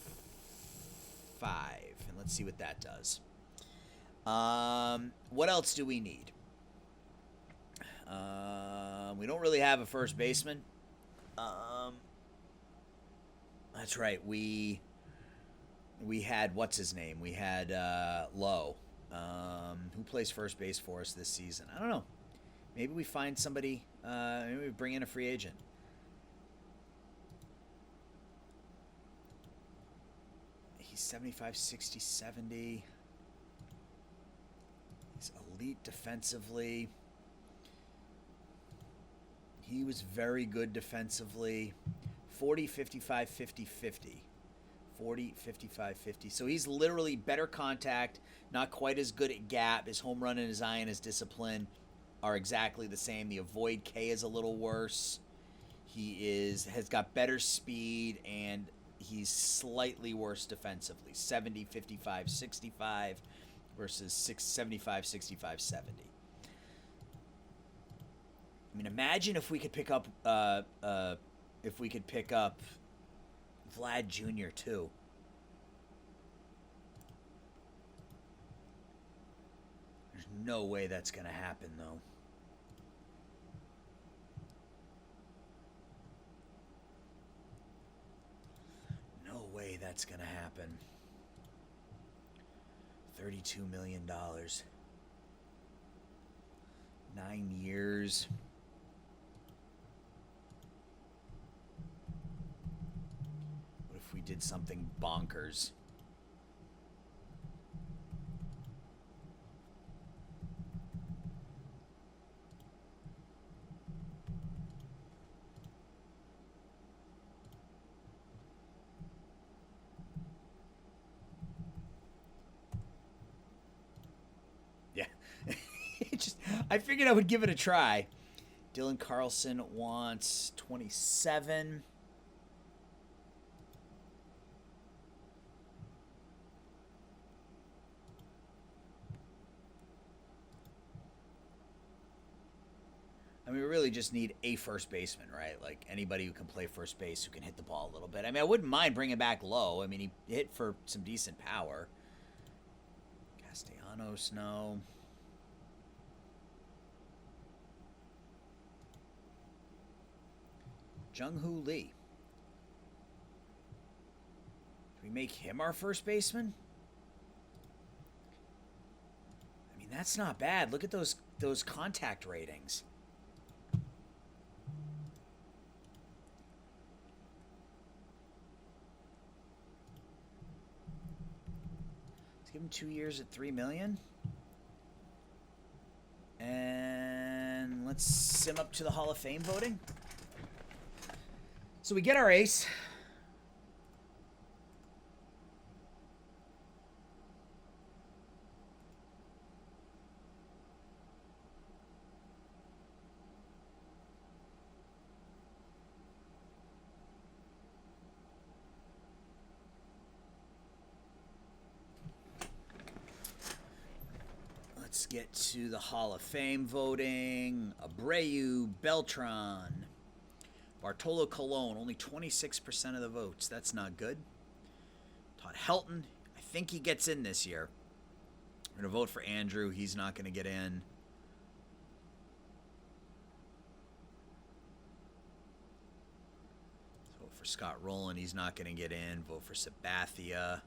and let's see what that does. What else do we need? We don't really have a first baseman. That's right. We had, what's his name? We had Lowe, who plays first base for us this season. I don't know. Maybe we find somebody. Maybe we bring in a free agent. He's 75, 60, 70. He's elite defensively. He was very good defensively. 40, 55, 50, 50. 40, 55, 50. So he's literally better contact, not quite as good at gap. His home run and his eye and his discipline are exactly the same. The avoid K is a little worse. He has got better speed, and he's slightly worse defensively. 70, 55, 65 versus 75, 65, 70. I mean, imagine if we could pick up Vlad Jr. too. There's no way that's going to happen, though. No way that's going to happen. $32 million. 9 years. We did something bonkers. Yeah. I figured I would give it a try. Dylan Carlson wants 27. I mean, we really just need a first baseman, right? Like anybody who can play first base, who can hit the ball a little bit. I mean, I wouldn't mind bringing back Lowe. I mean, he hit for some decent power. Castellanos, no. Jung-Hoo Lee. Do we make him our first baseman? I mean, that's not bad. Look at those contact ratings. give him 2 years at $3 million. And let's sim up to the Hall of Fame voting. So we get our ace. Let's get to the Hall of Fame voting. Abreu, Beltran, Bartolo Colon, only 26% of the votes. That's not good. Todd Helton, I think he gets in this year. We're going to vote for Andrew. He's not going to get in. Let's vote for Scott Rowland. He's not going to get in. Vote for Sabathia.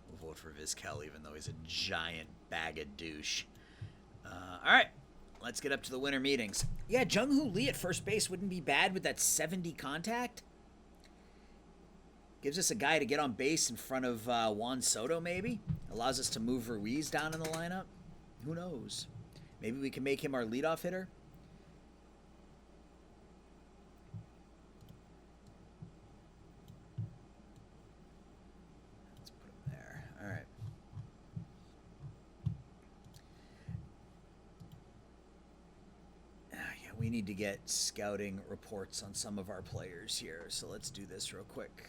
We'll vote for Vizquel, even though he's a giant bag of douche. All right, let's get up to the winter meetings. Yeah, Jung-Hoo Lee at first base wouldn't be bad with that 70 contact. Gives us a guy to get on base in front of Juan Soto, maybe. Allows us to move Ruiz down in the lineup. Who knows? Maybe we can make him our leadoff hitter. Let's put him there. All right. We need to get scouting reports on some of our players here, so let's do this real quick.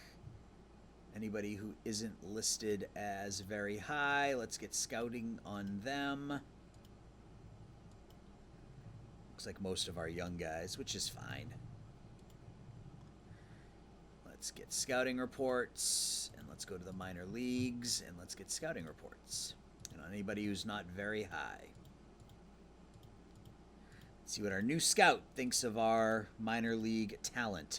Anybody who isn't listed as very high, let's get scouting on them. Looks like most of our young guys, which is fine. Let's get scouting reports, and let's go to the minor leagues, and let's get scouting reports. And on anybody who's not very high. See what our new scout thinks of our minor league talent.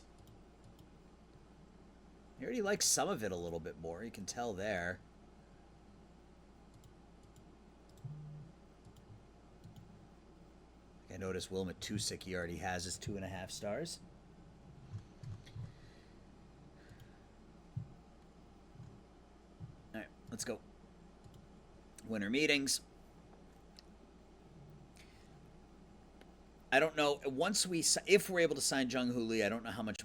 He already likes some of it a little bit more. You can tell there. I noticed Will Matusik, he already has his 2.5 stars. All right, let's go. Winter meetings. I don't know. If we're able to sign Jung-Hoo Lee, I don't know how much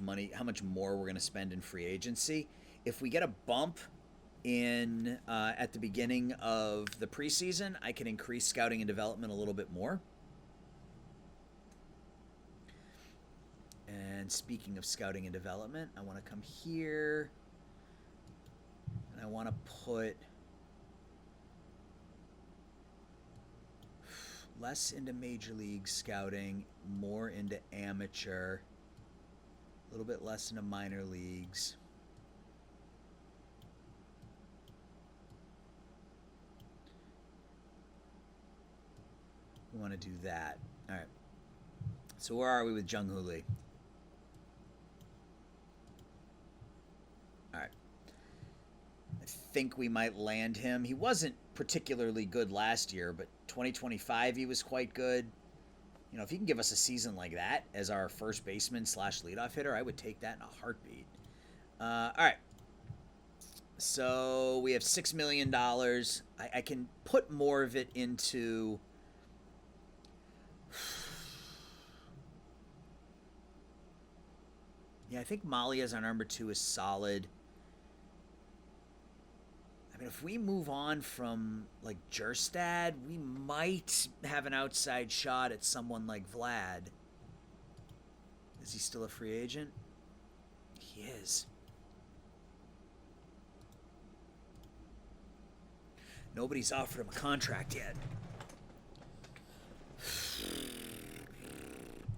more we're going to spend in free agency. If we get a bump in at the beginning of the preseason, I can increase scouting and development a little bit more. And speaking of scouting and development, I want to come here, and I want to put less into major league scouting, more into amateur, a little bit less into minor leagues. We want to do that. All right. So where are we with Jung-Hoo Lee? All right. I think we might land him. He wasn't particularly good last year, but 2025 he was quite good. You know, if he can give us a season like that as our first baseman / leadoff hitter, I would take that in a heartbeat. All right. So we have $6 million. I can put more of it into... Yeah, I think Molly as our number 2 is solid. I mean, if we move on from, like, Jerstad, we might have an outside shot at someone like Vlad. Is he still a free agent? He is. Nobody's offered him a contract yet.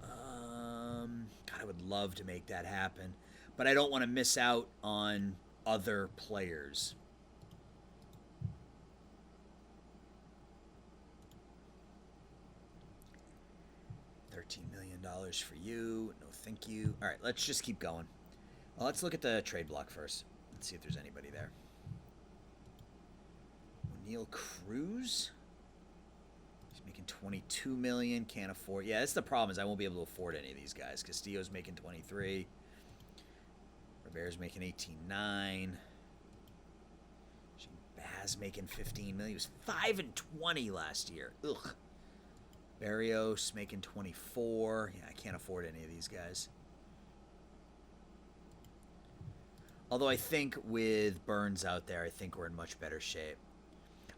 God, I would love to make that happen. But I don't want to miss out on other players. $13 million for you. No, thank you. All right, let's just keep going. Well, let's look at the trade block first. Let's see if there's anybody there. O'Neal Cruz. He's making $22 million. Can't afford. Yeah, that's the problem. Is I won't be able to afford any of these guys. Castillo's making $23. Rivera's making $18.9. Shane Baz making 15 million. He was 5-20 last year. Ugh. Barrios making 24. Yeah, I can't afford any of these guys. Although I think with Burns out there, I think we're in much better shape.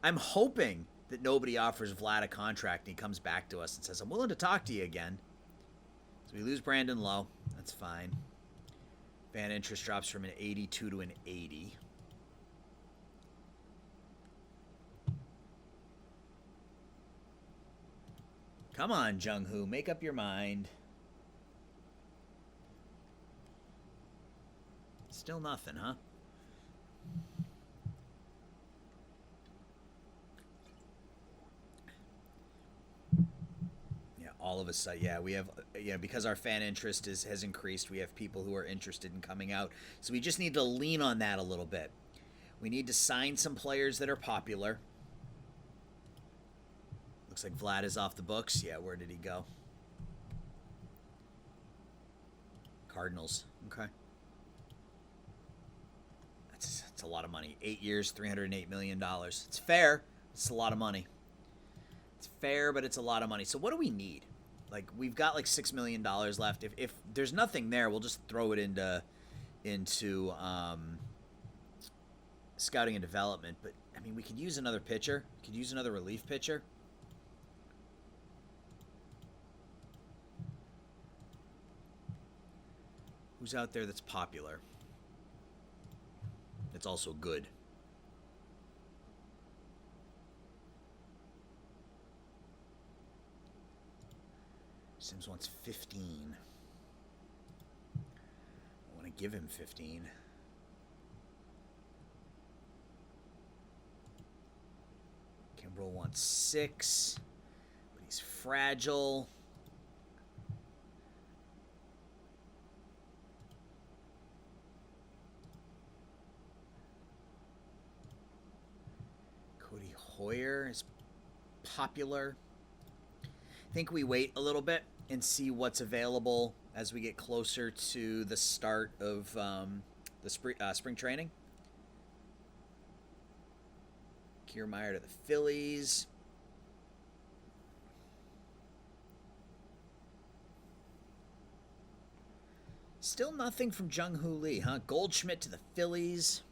I'm hoping that nobody offers Vlad a contract and he comes back to us and says, I'm willing to talk to you again. So we lose Brandon Lowe. That's fine. Fan interest drops from an 82 to an 80. Come on, Jung-Hoo, make up your mind. Still nothing, huh? Yeah, all of a sudden, yeah, we have, because our fan interest has increased, we have people who are interested in coming out. So we just need to lean on that a little bit. We need to sign some players that are popular. Looks like Vlad is off the books. Yeah, where did he go? Cardinals. Okay. That's a lot of money. 8 years, $308 million. It's fair. It's a lot of money. It's fair, but it's a lot of money. So what do we need? Like, we've got like $6 million left. If there's nothing there, we'll just throw it into scouting and development. But, I mean, we could use another pitcher. We could use another relief pitcher. Who's out there that's popular? It's also good. Sims wants 15. I want to give him 15. Kimbrel wants 6, but he's fragile. Cody Hoyer is popular. I think we wait a little bit and see what's available as we get closer to the start of the spring training. Kiermaier to the Phillies. Still nothing from Jung-Hoo Lee, huh? Goldschmidt to the Phillies.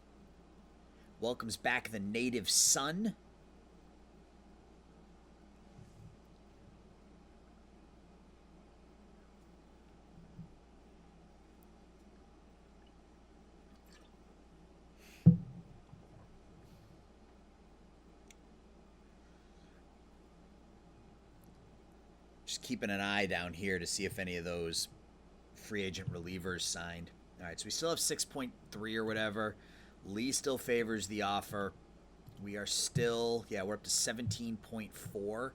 Welcomes back the native son. Just keeping an eye down here to see if any of those free agent relievers signed. All right, so we still have 6.3 or whatever. Lee still favors the offer. We are still, we're up to 17.4.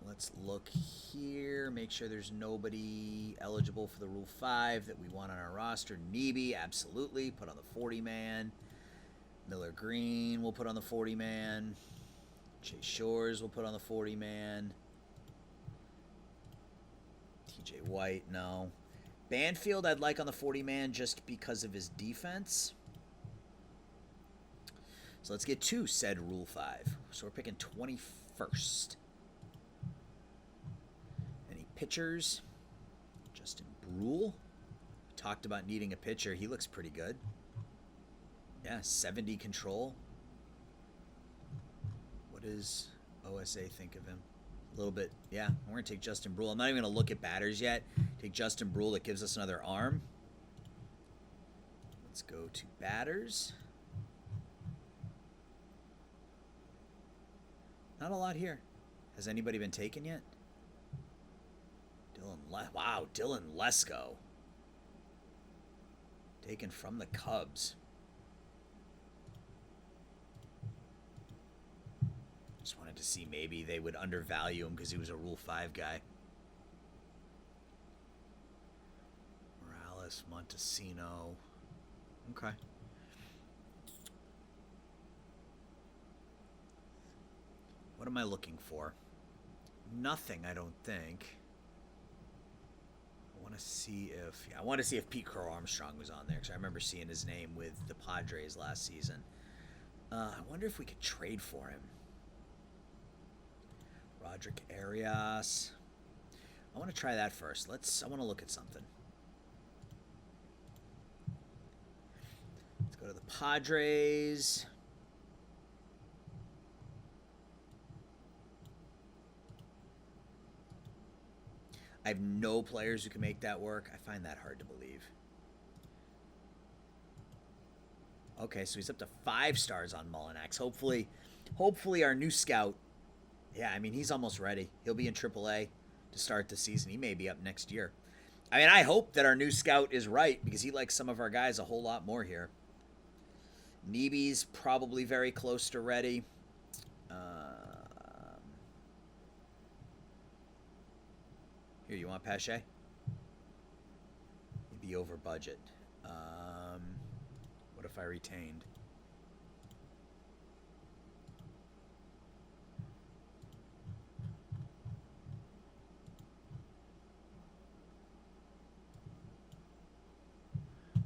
Let's look here. Make sure there's nobody eligible for the Rule 5 that we want on our roster. Neebe, absolutely. Put on the 40-man. Miller Green will put on the 40-man. Chase Shores will put on the 40-man. TJ White, no. Banfield I'd like on the 40-man just because of his defense. So let's get to said Rule 5. So we're picking 21st. Any pitchers? Justin Brule. Talked about needing a pitcher. He looks pretty good. Yeah, 70 control. What does OSA think of him? A little bit, yeah. We're going to take Justin Brule. I'm not even going to look at batters yet. Take Justin Brule. That gives us another arm. Let's go to batters. Not a lot here. Has anybody been taken yet? Wow, Dylan Lesko. Taken from the Cubs. Just wanted to see maybe they would undervalue him because he was a Rule 5 guy. Morales, Montesino. Okay. What am I looking for? Nothing, I don't think. I want to see if Pete Crow Armstrong was on there because I remember seeing his name with the Padres last season. I wonder if we could trade for him. Roderick Arias. I want to try that first. I want to look at something. Let's go to the Padres. I have no players who can make that work. I find that hard to believe. Okay, so he's up to 5 stars on Mullinax. Hopefully our new scout. Yeah, I mean, he's almost ready. He'll be in AAA to start the season. He may be up next year. I mean, I hope that our new scout is right because he likes some of our guys a whole lot more here. Neeby's probably very close to ready. Here, you want Pache? He'd be over budget. What if I retained?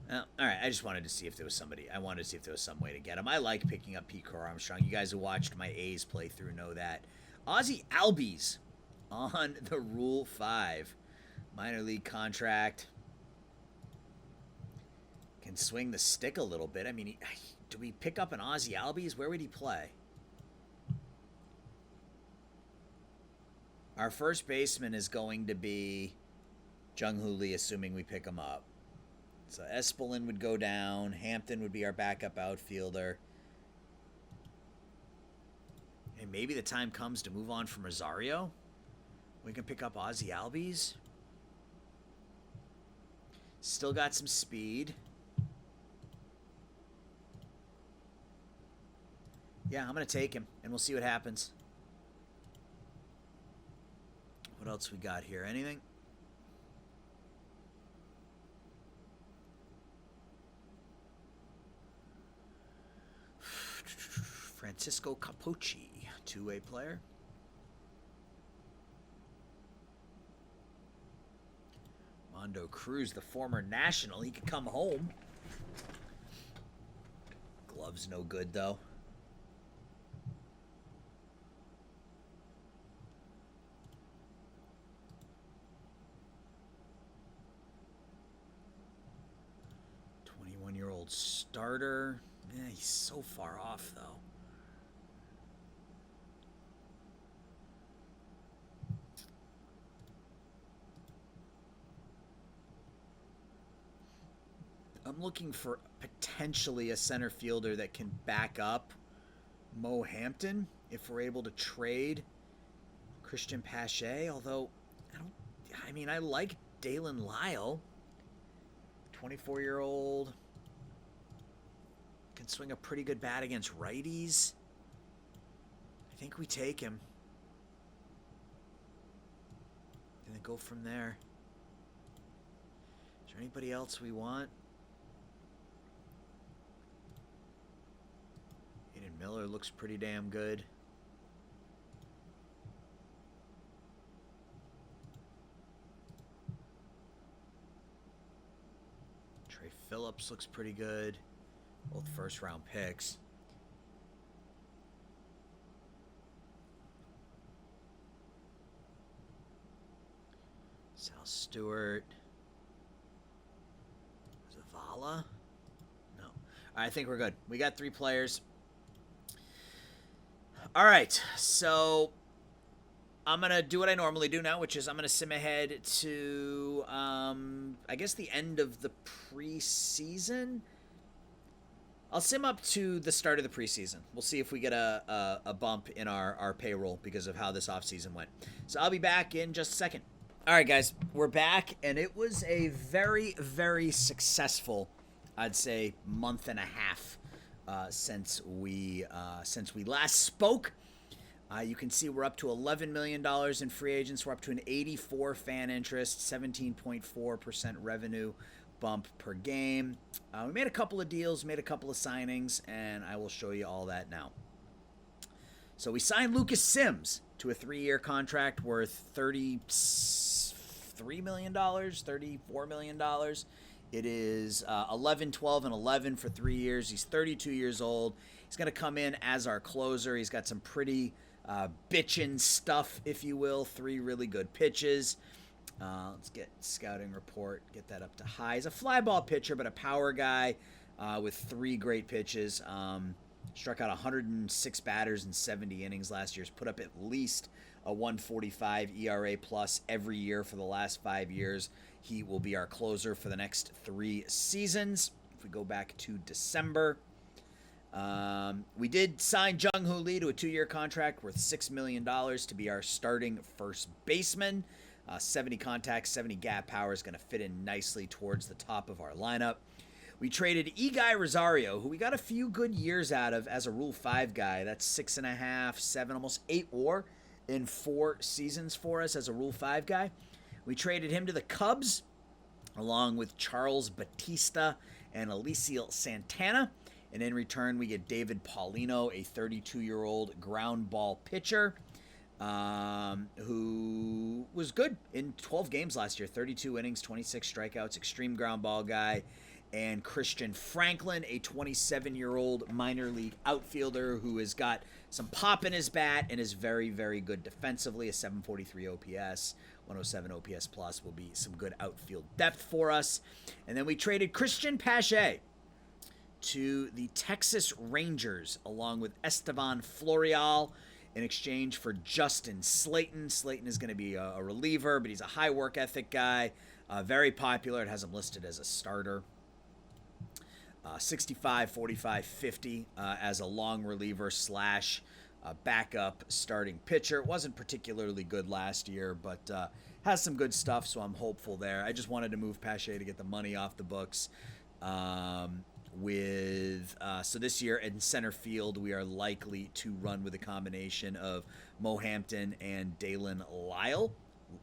Well, all right, I just wanted to see if there was somebody. I wanted to see if there was some way to get him. I like picking up Pete Armstrong. You guys who watched my A's playthrough know that. Ozzie Albies on the Rule 5. Minor league contract. Can swing the stick a little bit. I mean, do we pick up an Ozzie Albies? Where would he play? Our first baseman is going to be Jung-Hoo Lee, assuming we pick him up. So Espelin would go down. Hampton would be our backup outfielder. And maybe the time comes to move on from Rosario. We can pick up Ozzie Albies. Still got some speed. Yeah, I'm going to take him, and we'll see what happens. What else we got here? Anything? Francisco Capocci, two-way player. Mondo Cruz, the former national. He could come home. Gloves no good, though. .21-year-old starter. He's so far off, though. I'm looking for potentially a center fielder that can back up Mo Hampton if we're able to trade Christian Pache, although I like Dalen Lyle. 24-year-old. Can swing a pretty good bat against righties. I think we take him. And then go from there. Is there anybody else we want? Aiden Miller looks pretty damn good. Trey Phillips looks pretty good. Both first-round picks. Sal Stewart. Zavala? No. I think we're good. We got 3 players. All right, so I'm going to do what I normally do now, which is I'm going to sim ahead to, I guess, the end of the preseason. I'll sim up to the start of the preseason. We'll see if we get a bump in our payroll because of how this offseason went. So I'll be back in just a second. All right, guys, we're back, and it was a very, very successful, I'd say, month and a half since we last spoke. You can see we're up to $11 million in free agents. We're up to an 84 fan interest, 17.4% revenue bump per game. We made a couple of deals, made a couple of signings, and I will show you all that now. So we signed Lucas Sims to a 3-year contract worth $33 million, $34 million. It is 11, 12, and 11 for 3 years. He's 32 years old. He's going to come in as our closer. He's got some pretty bitchin' stuff, if you will. 3 really good pitches. Let's get scouting report, get that up to high. He's a fly ball pitcher, but a power guy with 3 great pitches. Struck out 106 batters in 70 innings last year. He's put up at least a 145 ERA plus every year for the last 5 years. He will be our closer for the next 3 seasons. If we go back to December, we did sign Jung-Hoo Lee to a 2-year contract worth $6 million to be our starting first baseman. 70 contacts, 70 gap power is going to fit in nicely towards the top of our lineup. We traded Eguy Rosario, who we got a few good years out of as a Rule 5 guy. That's 6.5, 7, almost 8 WAR in 4 seasons for us as a Rule 5 guy. We traded him to the Cubs, along with Charles Batista and Alicio Santana. And in return, we get David Paulino, a 32-year-old ground ball pitcher, who was good in 12 games last year. 32 innings, 26 strikeouts, extreme ground ball guy. And Christian Franklin, a 27-year-old minor league outfielder who has got some pop in his bat and is very, very good defensively. A 743 OPS, 107 OPS plus will be some good outfield depth for us. And then we traded Christian Pache to the Texas Rangers along with Estevan Florial in exchange for Justin Slayton. Slayton is going to be a reliever, but he's a high work ethic guy, very popular. It has him listed as a starter. 65, 45, 50 as a long reliever slash backup starting pitcher. Wasn't particularly good last year, but has some good stuff, so I'm hopeful there. I just wanted to move Pache to get the money off the books. So this year in center field, we are likely to run with a combination of Mo Hampton and Dalen Lyle.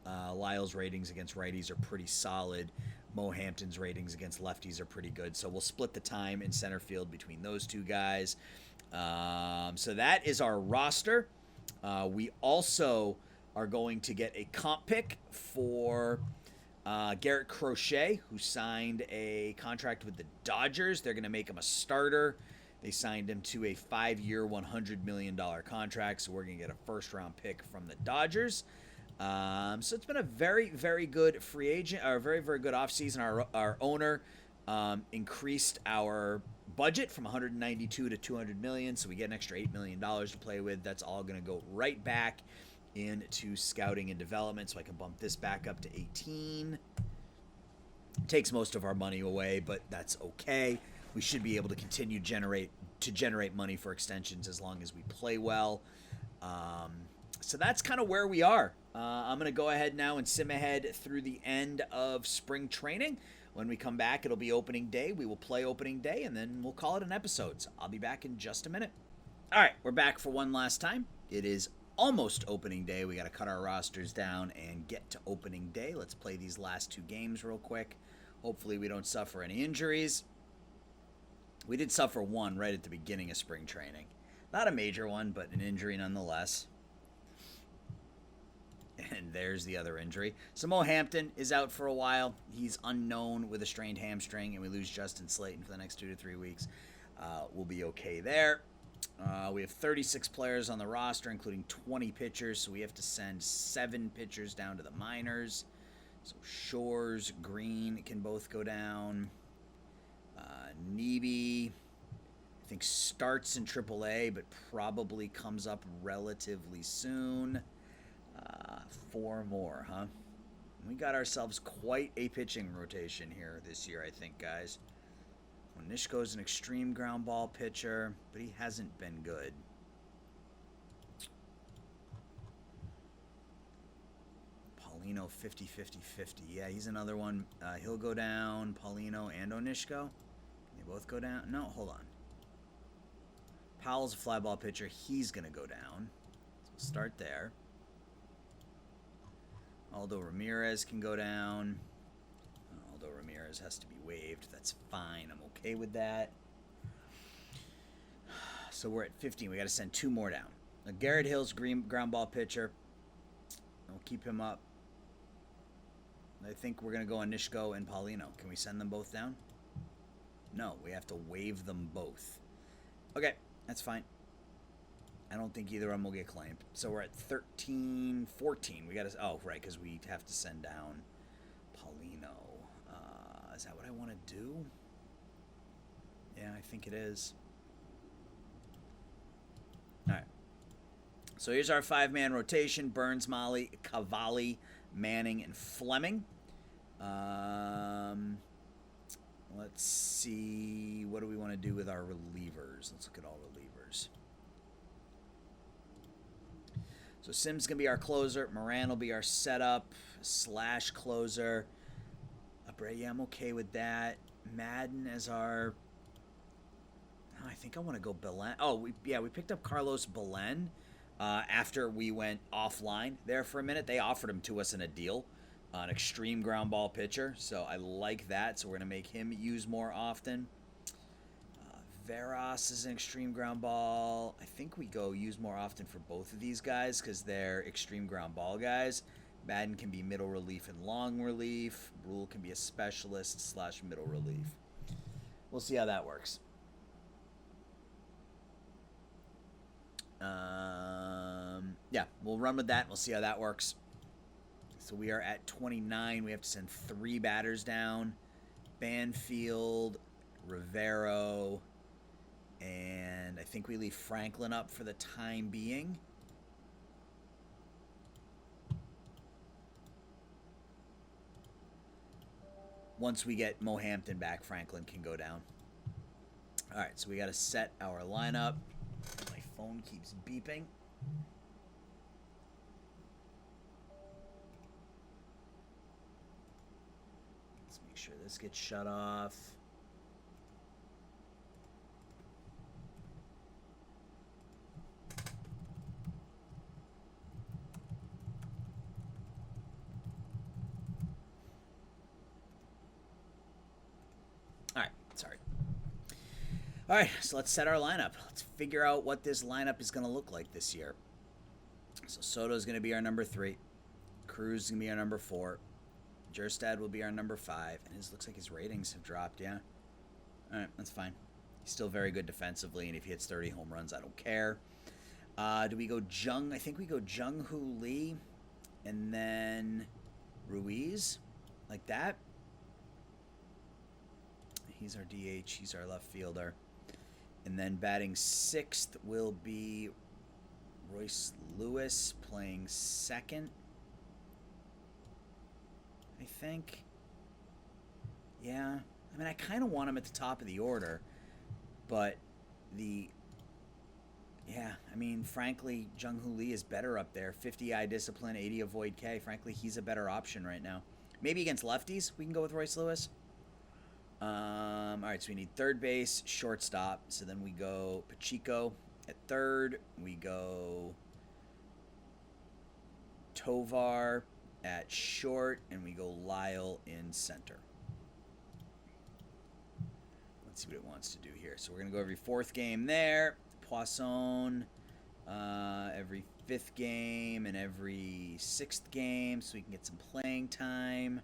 Lyle's ratings against righties are pretty solid. Mo Hampton's ratings against lefties are pretty good. So we'll split the time in center field between those two guys. So that is our roster. We also are going to get a comp pick for Garrett Crochet, who signed a contract with the Dodgers. They're going to make him a starter. They signed him to a 5-year, $100 million contract, so we're going to get a first-round pick from the Dodgers. So it's been a very, very good free agent, or very, very good offseason. Our owner increased our budget from 192 to 200 million, so we get an extra $8 million to play with. That's all going to go right back into scouting and development, so I can bump this back up to 18. Takes most of our money away, but that's okay. We should be able to continue to generate money for extensions as long as we play well. So that's kind of where we are. I'm going to go ahead now and sim ahead through the end of spring training. When we come back, it'll be opening day. We will play opening day, and then we'll call it an episode. So I'll be back in just a minute. All right, we're back for one last time. It is almost opening day. We got to cut our rosters down and get to opening day. Let's play these last 2 games real quick. Hopefully we don't suffer any injuries. We did suffer one right at the beginning of spring training. Not a major one, but an injury nonetheless. And there's the other injury. So Mo Hampton is out for a while. He's unknown with a strained hamstring, and we lose Justin Slayton for the next 2 to 3 weeks. We'll be okay there. We have 36 players on the roster, including 20 pitchers, so we have to send 7 pitchers down to the minors. So Shores, Green can both go down. Neebe, I think, starts in AAA, but probably comes up relatively soon. 4 more, huh? We got ourselves quite a pitching rotation here this year, I think, guys. Nishko's an extreme ground ball pitcher, but he hasn't been good. Paulino, 50-50-50. Yeah, he's another one. He'll go down. Paulino and Onishko. They both go down. No, hold on. Powell's a fly ball pitcher. He's going to go down. So we'll start there. Aldo Ramirez can go down. Aldo Ramirez has to be waived. That's fine. I'm okay with that. So we're at 15. We got to send 2 more down. Now, Garrett Hill's ground ball pitcher. We'll keep him up. I think we're going to go on Nishko and Paulino. Can we send them both down? No, we have to waive them both. Okay, That's fine. I don't think either of them will get claimed. So we're at 13, 14. We got to... Oh, right, because we have to send down Paulino. Is that what I want to do? Yeah, I think it is. All right. So here's our 5-man rotation. Burns, Molly, Cavalli, Manning, and Fleming. Let's see. What do we want to do with our relievers? Let's look at all relievers. So Sim's going to be our closer. Moran will be our setup / closer. Yeah, I'm okay with that. Madden as our... Oh, I think I want to go Belen. Oh, we picked up Carlos Belen after we went offline there for a minute. They offered him to us in a deal. An extreme ground ball pitcher. So I like that. So we're going to make him use more often. Veras is an extreme ground ball. I think we go use more often for both of these guys because they're extreme ground ball guys. Madden can be middle relief and long relief. Brule can be a specialist / middle relief. We'll see how that works. Yeah, we'll run with that. We'll see how that works. So we are at 29. We have to send 3 batters down. Banfield, Rivero, and I think we leave Franklin up for the time being. Once we get Mohampton back, Franklin can go down. All right, so we got to set our lineup. My phone keeps beeping. Let's make sure this gets shut off. All right, so let's set our lineup. Let's figure out what this lineup is going to look like this year. So Soto's going to be our number 3. Cruz is going to be our number 4. Jerstad will be our number 5. And it looks like his ratings have dropped, yeah. All right, that's fine. He's still very good defensively, and if he hits 30 home runs, I don't care. Do we go Jung? I think we go Jung-Hoo Lee and then Ruiz, like that. He's our DH. He's our left fielder. And then batting 6th will be Royce Lewis playing 2nd, I think. Yeah. I mean, I kind of want him at the top of the order. But frankly, Jung-Hoo Lee is better up there. 50 eye discipline, 80 avoid K. Frankly, he's a better option right now. Maybe against lefties, we can go with Royce Lewis. All right, so we need third base, shortstop. So then we go Pacheco at third. We go Tovar at short, and we go Lyle in center. Let's see what it wants to do here. So we're going to go every 4th game there. Poisson every 5th game and every 6th game so we can get some playing time.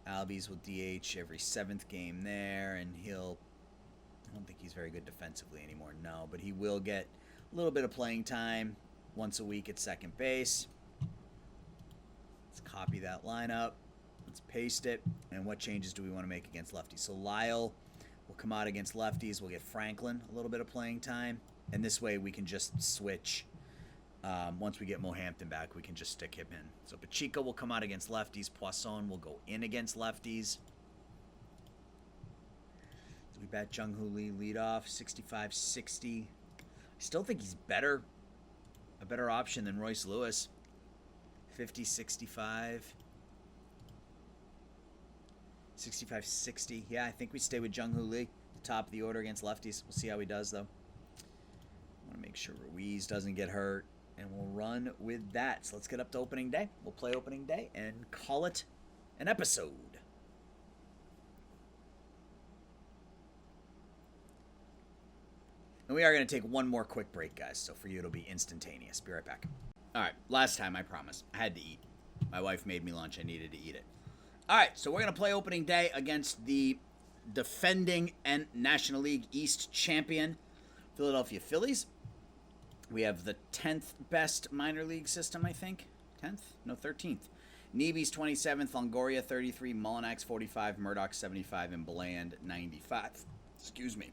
Albies will DH every 7th game there, and I don't think he's very good defensively anymore, no, but he will get a little bit of playing time once a week at second base. Let's copy that lineup. Let's paste it. And what changes do we want to make against lefties? So Lyle will come out against lefties. We'll get Franklin a little bit of playing time, and this way we can just switch. Once we get Mohampton back, we can just stick him in. So Pacheco will come out against lefties. Poisson will go in against lefties. So we bat Jung-Hoo Lee lead off, 65-60. I still think he's a better option than Royce Lewis. 50-65. 65-60. Yeah, I think we stay with Jung-Hoo Lee, top of the order against lefties. We'll see how he does, though. I want to make sure Ruiz doesn't get hurt. And we'll run with that. So let's get up to opening day. We'll play opening day and call it an episode. And we are going to take one more quick break, guys. So for you, it'll be instantaneous. Be right back. All right. Last time, I promise. I had to eat. My wife made me lunch. I needed to eat it. All right. So we're going to play opening day against the defending and National League East champion Philadelphia Phillies. We have the 10th best minor league system, I think. 10th? No, 13th. Neeby's 27th, Longoria 33, Mullinax 45, Murdoch 75, and Bland 95. Excuse me.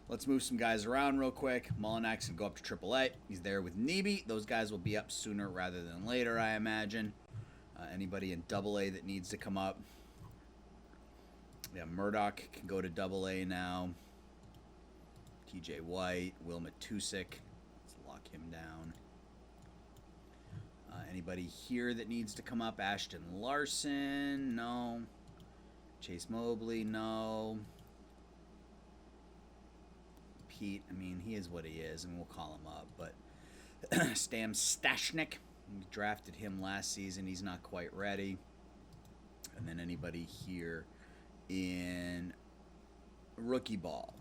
Let's move some guys around real quick. Mullinax can go up to AAA. He's there with Neeby. Those guys will be up sooner rather than later, I imagine. Anybody in AA that needs to come up. Yeah, Murdoch can go to AA now. TJ White, Will Matusik. Let's lock him down. Anybody here that needs to come up? Ashton Larson, no. Chase Mobley, no. Pete, I mean, he is what he is, and we'll call him up. But Stam Stashnik, we drafted him last season. He's not quite ready. And then anybody here in rookie ball.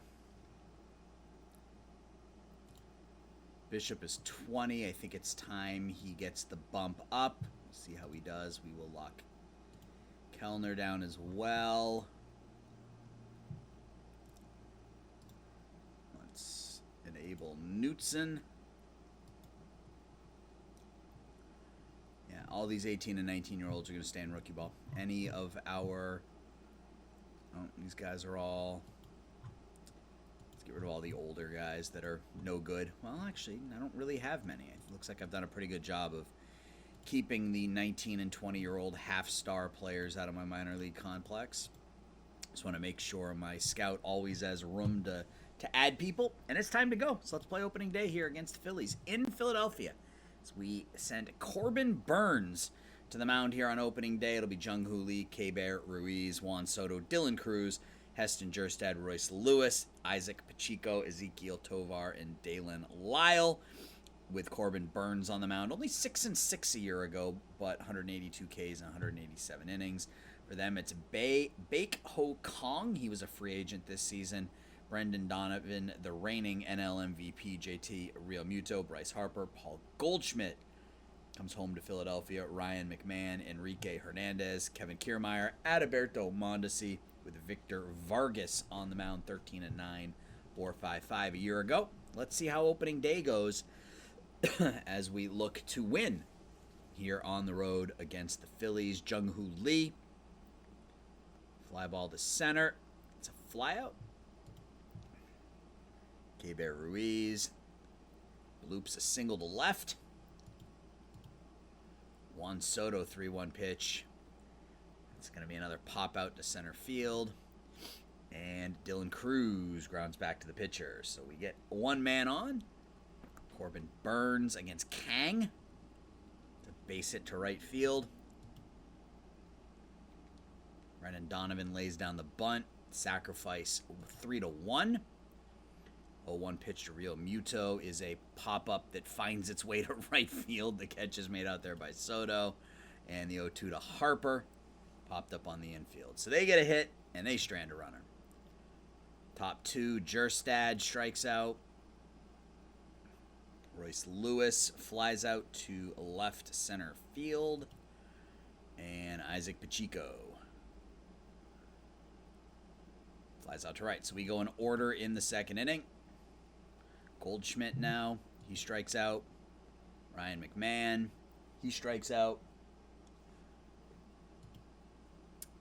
Bishop is 20. I think it's time he gets the bump up. We'll see how he does. We will lock Kellner down as well. Let's enable Knutson. Yeah, all these 18 and 19-year-olds are going to stay in rookie ball. Any of our... Oh, these guys are all... Get rid of all the older guys that are no good. Well, actually, I don't really have many. It looks like I've done a pretty good job of keeping the 19 and 20-year-old half-star players out of my minor league complex. Just want to make sure my scout always has room to add people. And it's time to go. So let's play opening day here against the Phillies in Philadelphia. So we send Corbin Burns to the mound here on opening day. It'll be Jung-Hoo Lee, K-Bear, Ruiz, Juan Soto, Dylan Cruz, Heston Jerstad, Royce Lewis, Isaac Pacheco, Ezekiel Tovar, and Dalen Lyle, with Corbin Burns on the mound. Only 6-6 a year ago, but 182 Ks and 187 innings. For them, it's Baek Ho Kong. He was a free agent this season. Brendan Donovan, the reigning NL MVP, JT Realmuto, Bryce Harper, Paul Goldschmidt comes home to Philadelphia, Ryan McMahon, Enrique Hernandez, Kevin Kiermaier, Adalberto Mondesi, with Victor Vargas on the mound, 13-9, 4.55 a year ago. Let's see how opening day goes as we look to win here on the road against the Phillies. Jung-Hoo Lee, fly ball to center. It's a flyout. K-Bear Ruiz loops a single to left. Juan Soto 3-1 pitch. It's going to be another pop out to center field. And Dylan Cruz grounds back to the pitcher. So we get one man on. Corbin Burns against Kang. To base hit to right field. Brendan Donovan lays down the bunt. Sacrifice 3-1. 0-1 pitch to Real Muto is a pop-up that finds its way to right field. The catch is made out there by Soto. And the 0-2 to Harper. Popped up on the infield. So they get a hit, and they strand a runner. Top two, Jerstad strikes out. Royce Lewis flies out to left center field. And Isaac Pacheco flies out to right. So we go in order in the second inning. Goldschmidt now, he strikes out. Ryan McMahon, he strikes out.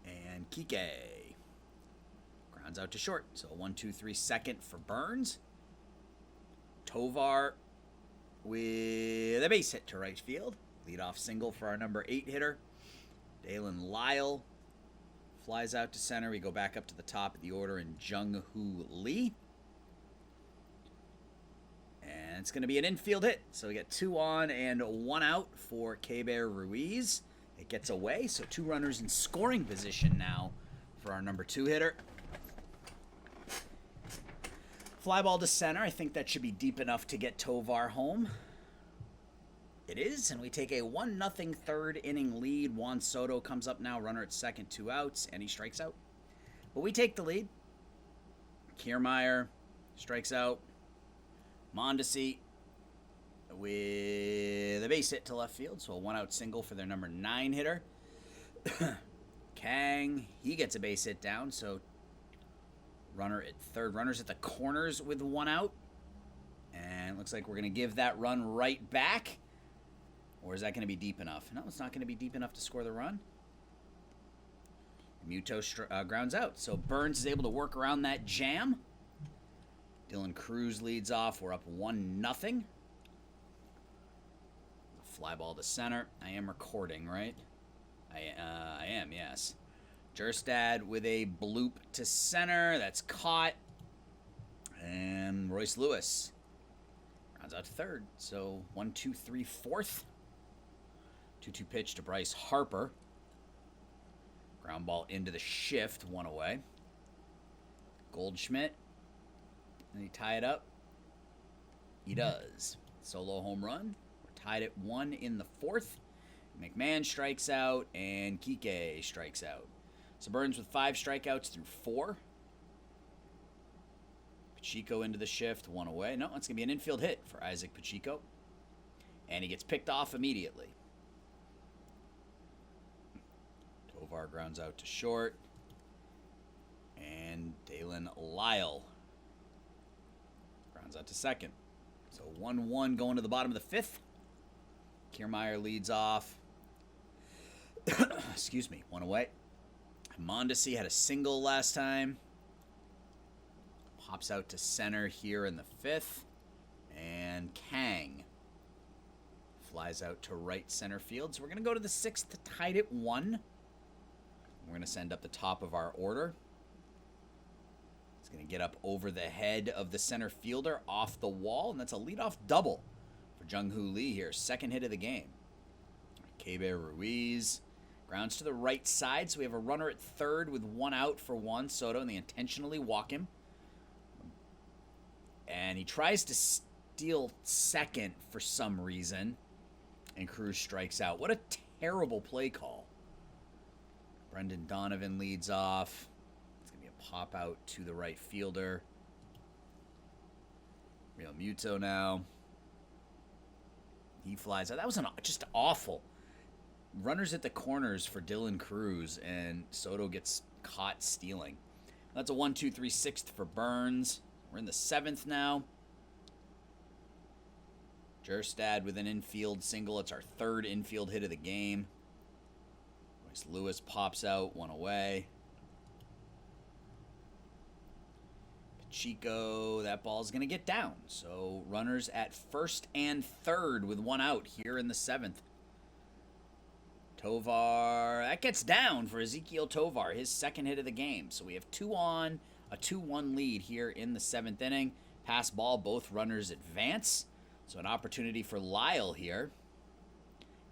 And Kike grounds out to short. So 1-2-3 second for Burns. Tovar with a base hit to right field. Leadoff single for our number 8 hitter. Dalen Lyle flies out to center. We go back up to the top of the order in Jung-Hoo Lee. And it's going to be an infield hit. So we get 2 on and 1 out for K-Bear Ruiz. It gets away, so 2 runners in scoring position now for our number 2 hitter. Fly ball to center. I think that should be deep enough to get Tovar home. It is, and we take a 1-0 third inning lead. Juan Soto comes up now, runner at second, 2 outs, and he strikes out. But we take the lead. Kiermaier strikes out. Mondesi with a base hit to left field, so a 1-out single for their number 9 hitter. Kang, he gets a base hit down, so runner at third. Runners at the corners with 1 out. right, looks like we're going to give that run right back. Or is that going to be deep enough? No, it's not going to be deep enough to score the run. Muto grounds out. So Burns is able to work around that jam. Dylan Cruz leads off. We're up 1-0. Fly ball to center. I am recording, right? I am, yes. Jerstad with a bloop to center. That's caught. And Royce Lewis rounds out to third. So 1-2-3 fourth. 2-2 pitch to Bryce Harper. Ground ball into the shift, one away. Goldschmidt. And he tie it up. He does. Solo home run. We're tied at 1 in the fourth. McMahon strikes out, and Kike strikes out. So Burns with 5 strikeouts through 4. Pacheco into the shift, 1 away. No, it's going to be an infield hit for Isaac Pacheco. And he gets picked off immediately. Tovar grounds out to short. And Dalen Lyle grounds out to second. So 1-1 going to the bottom of the 5th. Kiermaier leads off. Excuse me, 1 away. Mondesi had a single last time. Pops out to center here in the 5th. And Kang flies out to right center field. So we're going to go to the 6th, tied at 1. We're going to send up the top of our order. It's going to get up over the head of the center fielder off the wall. And that's a leadoff double for Jung-Hoo Lee here. 2nd hit of the game. Keber Ruiz grounds to the right side. So we have a runner at third with 1 out for Juan Soto. And they intentionally walk him. And he tries to steal second for some reason. And Cruz strikes out. What a terrible play call. Brendan Donovan leads off. It's going to be a pop out to the right fielder. Real Muto now. He flies out. That was just awful. Runners at the corners for Dylan Cruz, and Soto gets caught stealing. That's a 1-2-3 6th for Burns. We're in the 7th now. Jerstad with an infield single. It's our 3rd infield hit of the game. Lewis pops out, 1 away. Pacheco, that ball's going to get down. So runners at 1st and 3rd with 1 out here in the 7th. Tovar, that gets down for Ezekiel Tovar, his 2nd hit of the game. So we have 2 on, a 2-1 lead here in the 7th inning. Pass ball, both runners advance. So an opportunity for Lyle here.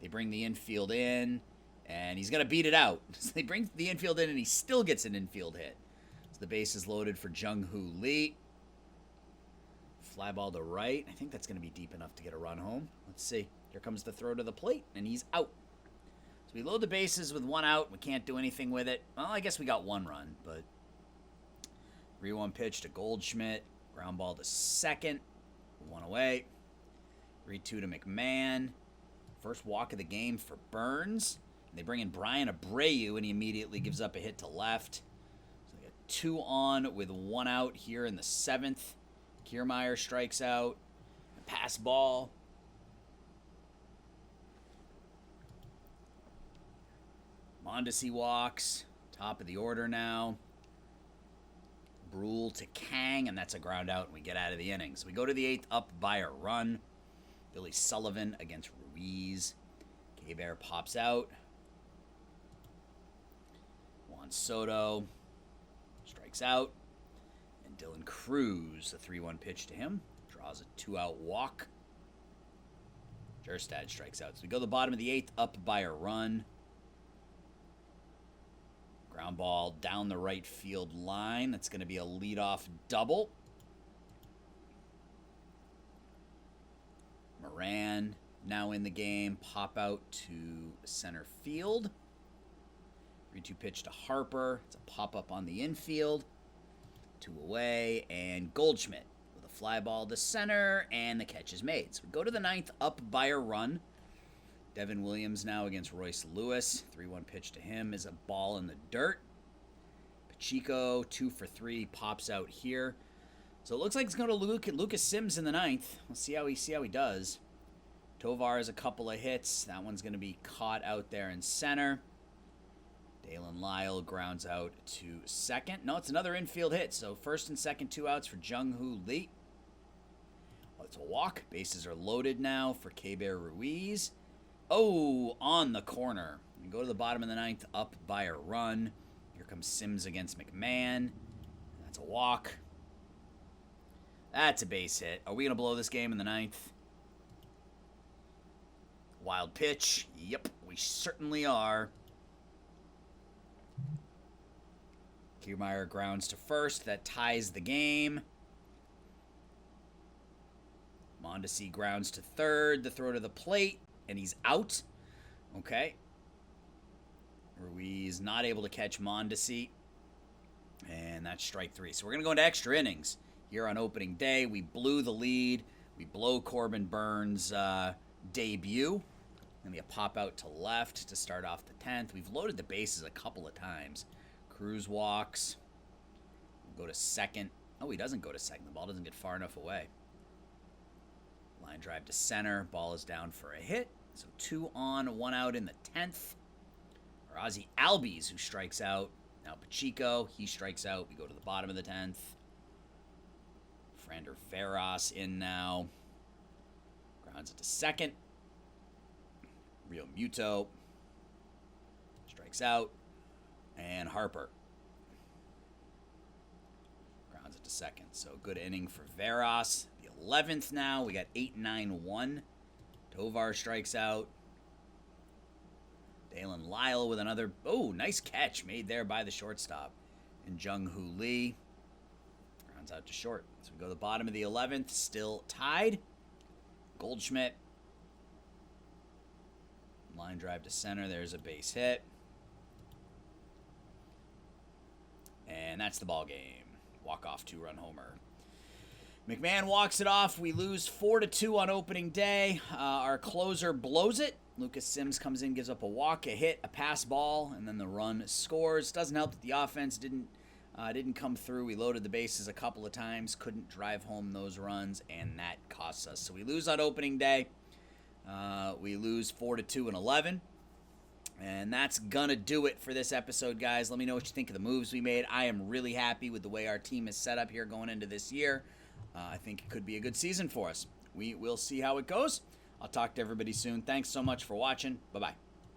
They bring the infield in. And he's going to beat it out. So they bring the infield in, and he still gets an infield hit. So the base is loaded for Jung-Hoo Lee. Fly ball to right. I think that's going to be deep enough to get a run home. Let's see. Here comes the throw to the plate, and he's out. So we load the bases with 1 out. We can't do anything with it. Well, I guess we got 1 run, but 3-1 pitch to Goldschmidt. Ground ball to second. 1 away. 3-2 to McMahon. First walk of the game for Burns. They bring in Brian Abreu, and he immediately gives up a hit to left. So they got 2 on with 1 out here in the 7th. Kiermaier strikes out. Pass ball. Mondesi walks. Top of the order now. Brule to Kang, and that's a ground out, and we get out of the inning. So we go to the 8th up by a run. Billy Sullivan against Ruiz. K-Bear pops out. Juan Soto strikes out. And Dylan Cruz, a 3-1 pitch to him. Draws a 2-out walk. Jerstad strikes out. So we go to the bottom of the 8th up by a run. Ground ball down the right field line. That's going to be a leadoff double. Moran now in the game. Pop out to center field. 3-2 pitch to Harper. It's a pop-up on the infield. 2 away. And Goldschmidt with a fly ball to center. And the catch is made. So we go to the 9th up by a run. Devin Williams now against Royce Lewis. 3-1 pitch to him is a ball in the dirt. Pacheco, 2 for 3, pops out here. So it looks like it's going to Lucas Sims in the ninth. We'll see how he does. Tovar has a couple of hits. That one's going to be caught out there in center. Dalen Lyle grounds out to second. No, it's another infield hit. So first and second, 2 outs for Jung-Hoo Lee. Oh, it's a walk. Bases are loaded now for Keber Ruiz. Oh, on the corner. We go to the bottom of the ninth, up by a run. Here comes Sims against McMahon. That's a walk. That's a base hit. Are we going to blow this game in the ninth? Wild pitch. Yep, we certainly are. Kiermaier grounds to first. That ties the game. Mondesi grounds to third. The throw to the plate, and he's out. Okay. Ruiz not able to catch Mondesi. And that's strike 3. So we're going to go into extra innings here on opening day. We blew the lead. We blow Corbin Burns' debut. Going to be a pop out to left to start off the 10th. We've loaded the bases a couple of times. Cruz walks. We'll go to second. Oh, he doesn't go to second. The ball doesn't get far enough away. Line drive to center. Ball is down for a hit. So 2 on, 1 out in the 10th. Ozzy Albies, who strikes out. Now Pacheco, he strikes out. We go to the bottom of the 10th. Frander Veras in now. Grounds it to second. Rio Muto strikes out. And Harper grounds it to second. So good inning for Veras. The 11th now. We got 8-9-1. Tovar strikes out. Dalen Lyle with another, nice catch made there by the shortstop. And Jung-Hoo Lee rounds out to short. So we go to the bottom of the 11th, still tied. Goldschmidt. Line drive to center. There's a base hit. And that's the ball game. Walk-off 2-run homer. McMahon walks it off. We lose 4-2 on opening day. Our closer blows it. Lucas Sims comes in, gives up a walk, a hit, a pass ball, and then the run scores. Doesn't help that the offense didn't come through. We loaded the bases a couple of times, couldn't drive home those runs, and that costs us. So we lose on opening day. We lose 4-2 and 11. And that's going to do it for this episode, guys. Let me know what you think of the moves we made. I am really happy with the way our team is set up here going into this year. I think it could be a good season for us. We will see how it goes. I'll talk to everybody soon. Thanks so much for watching. Bye-bye.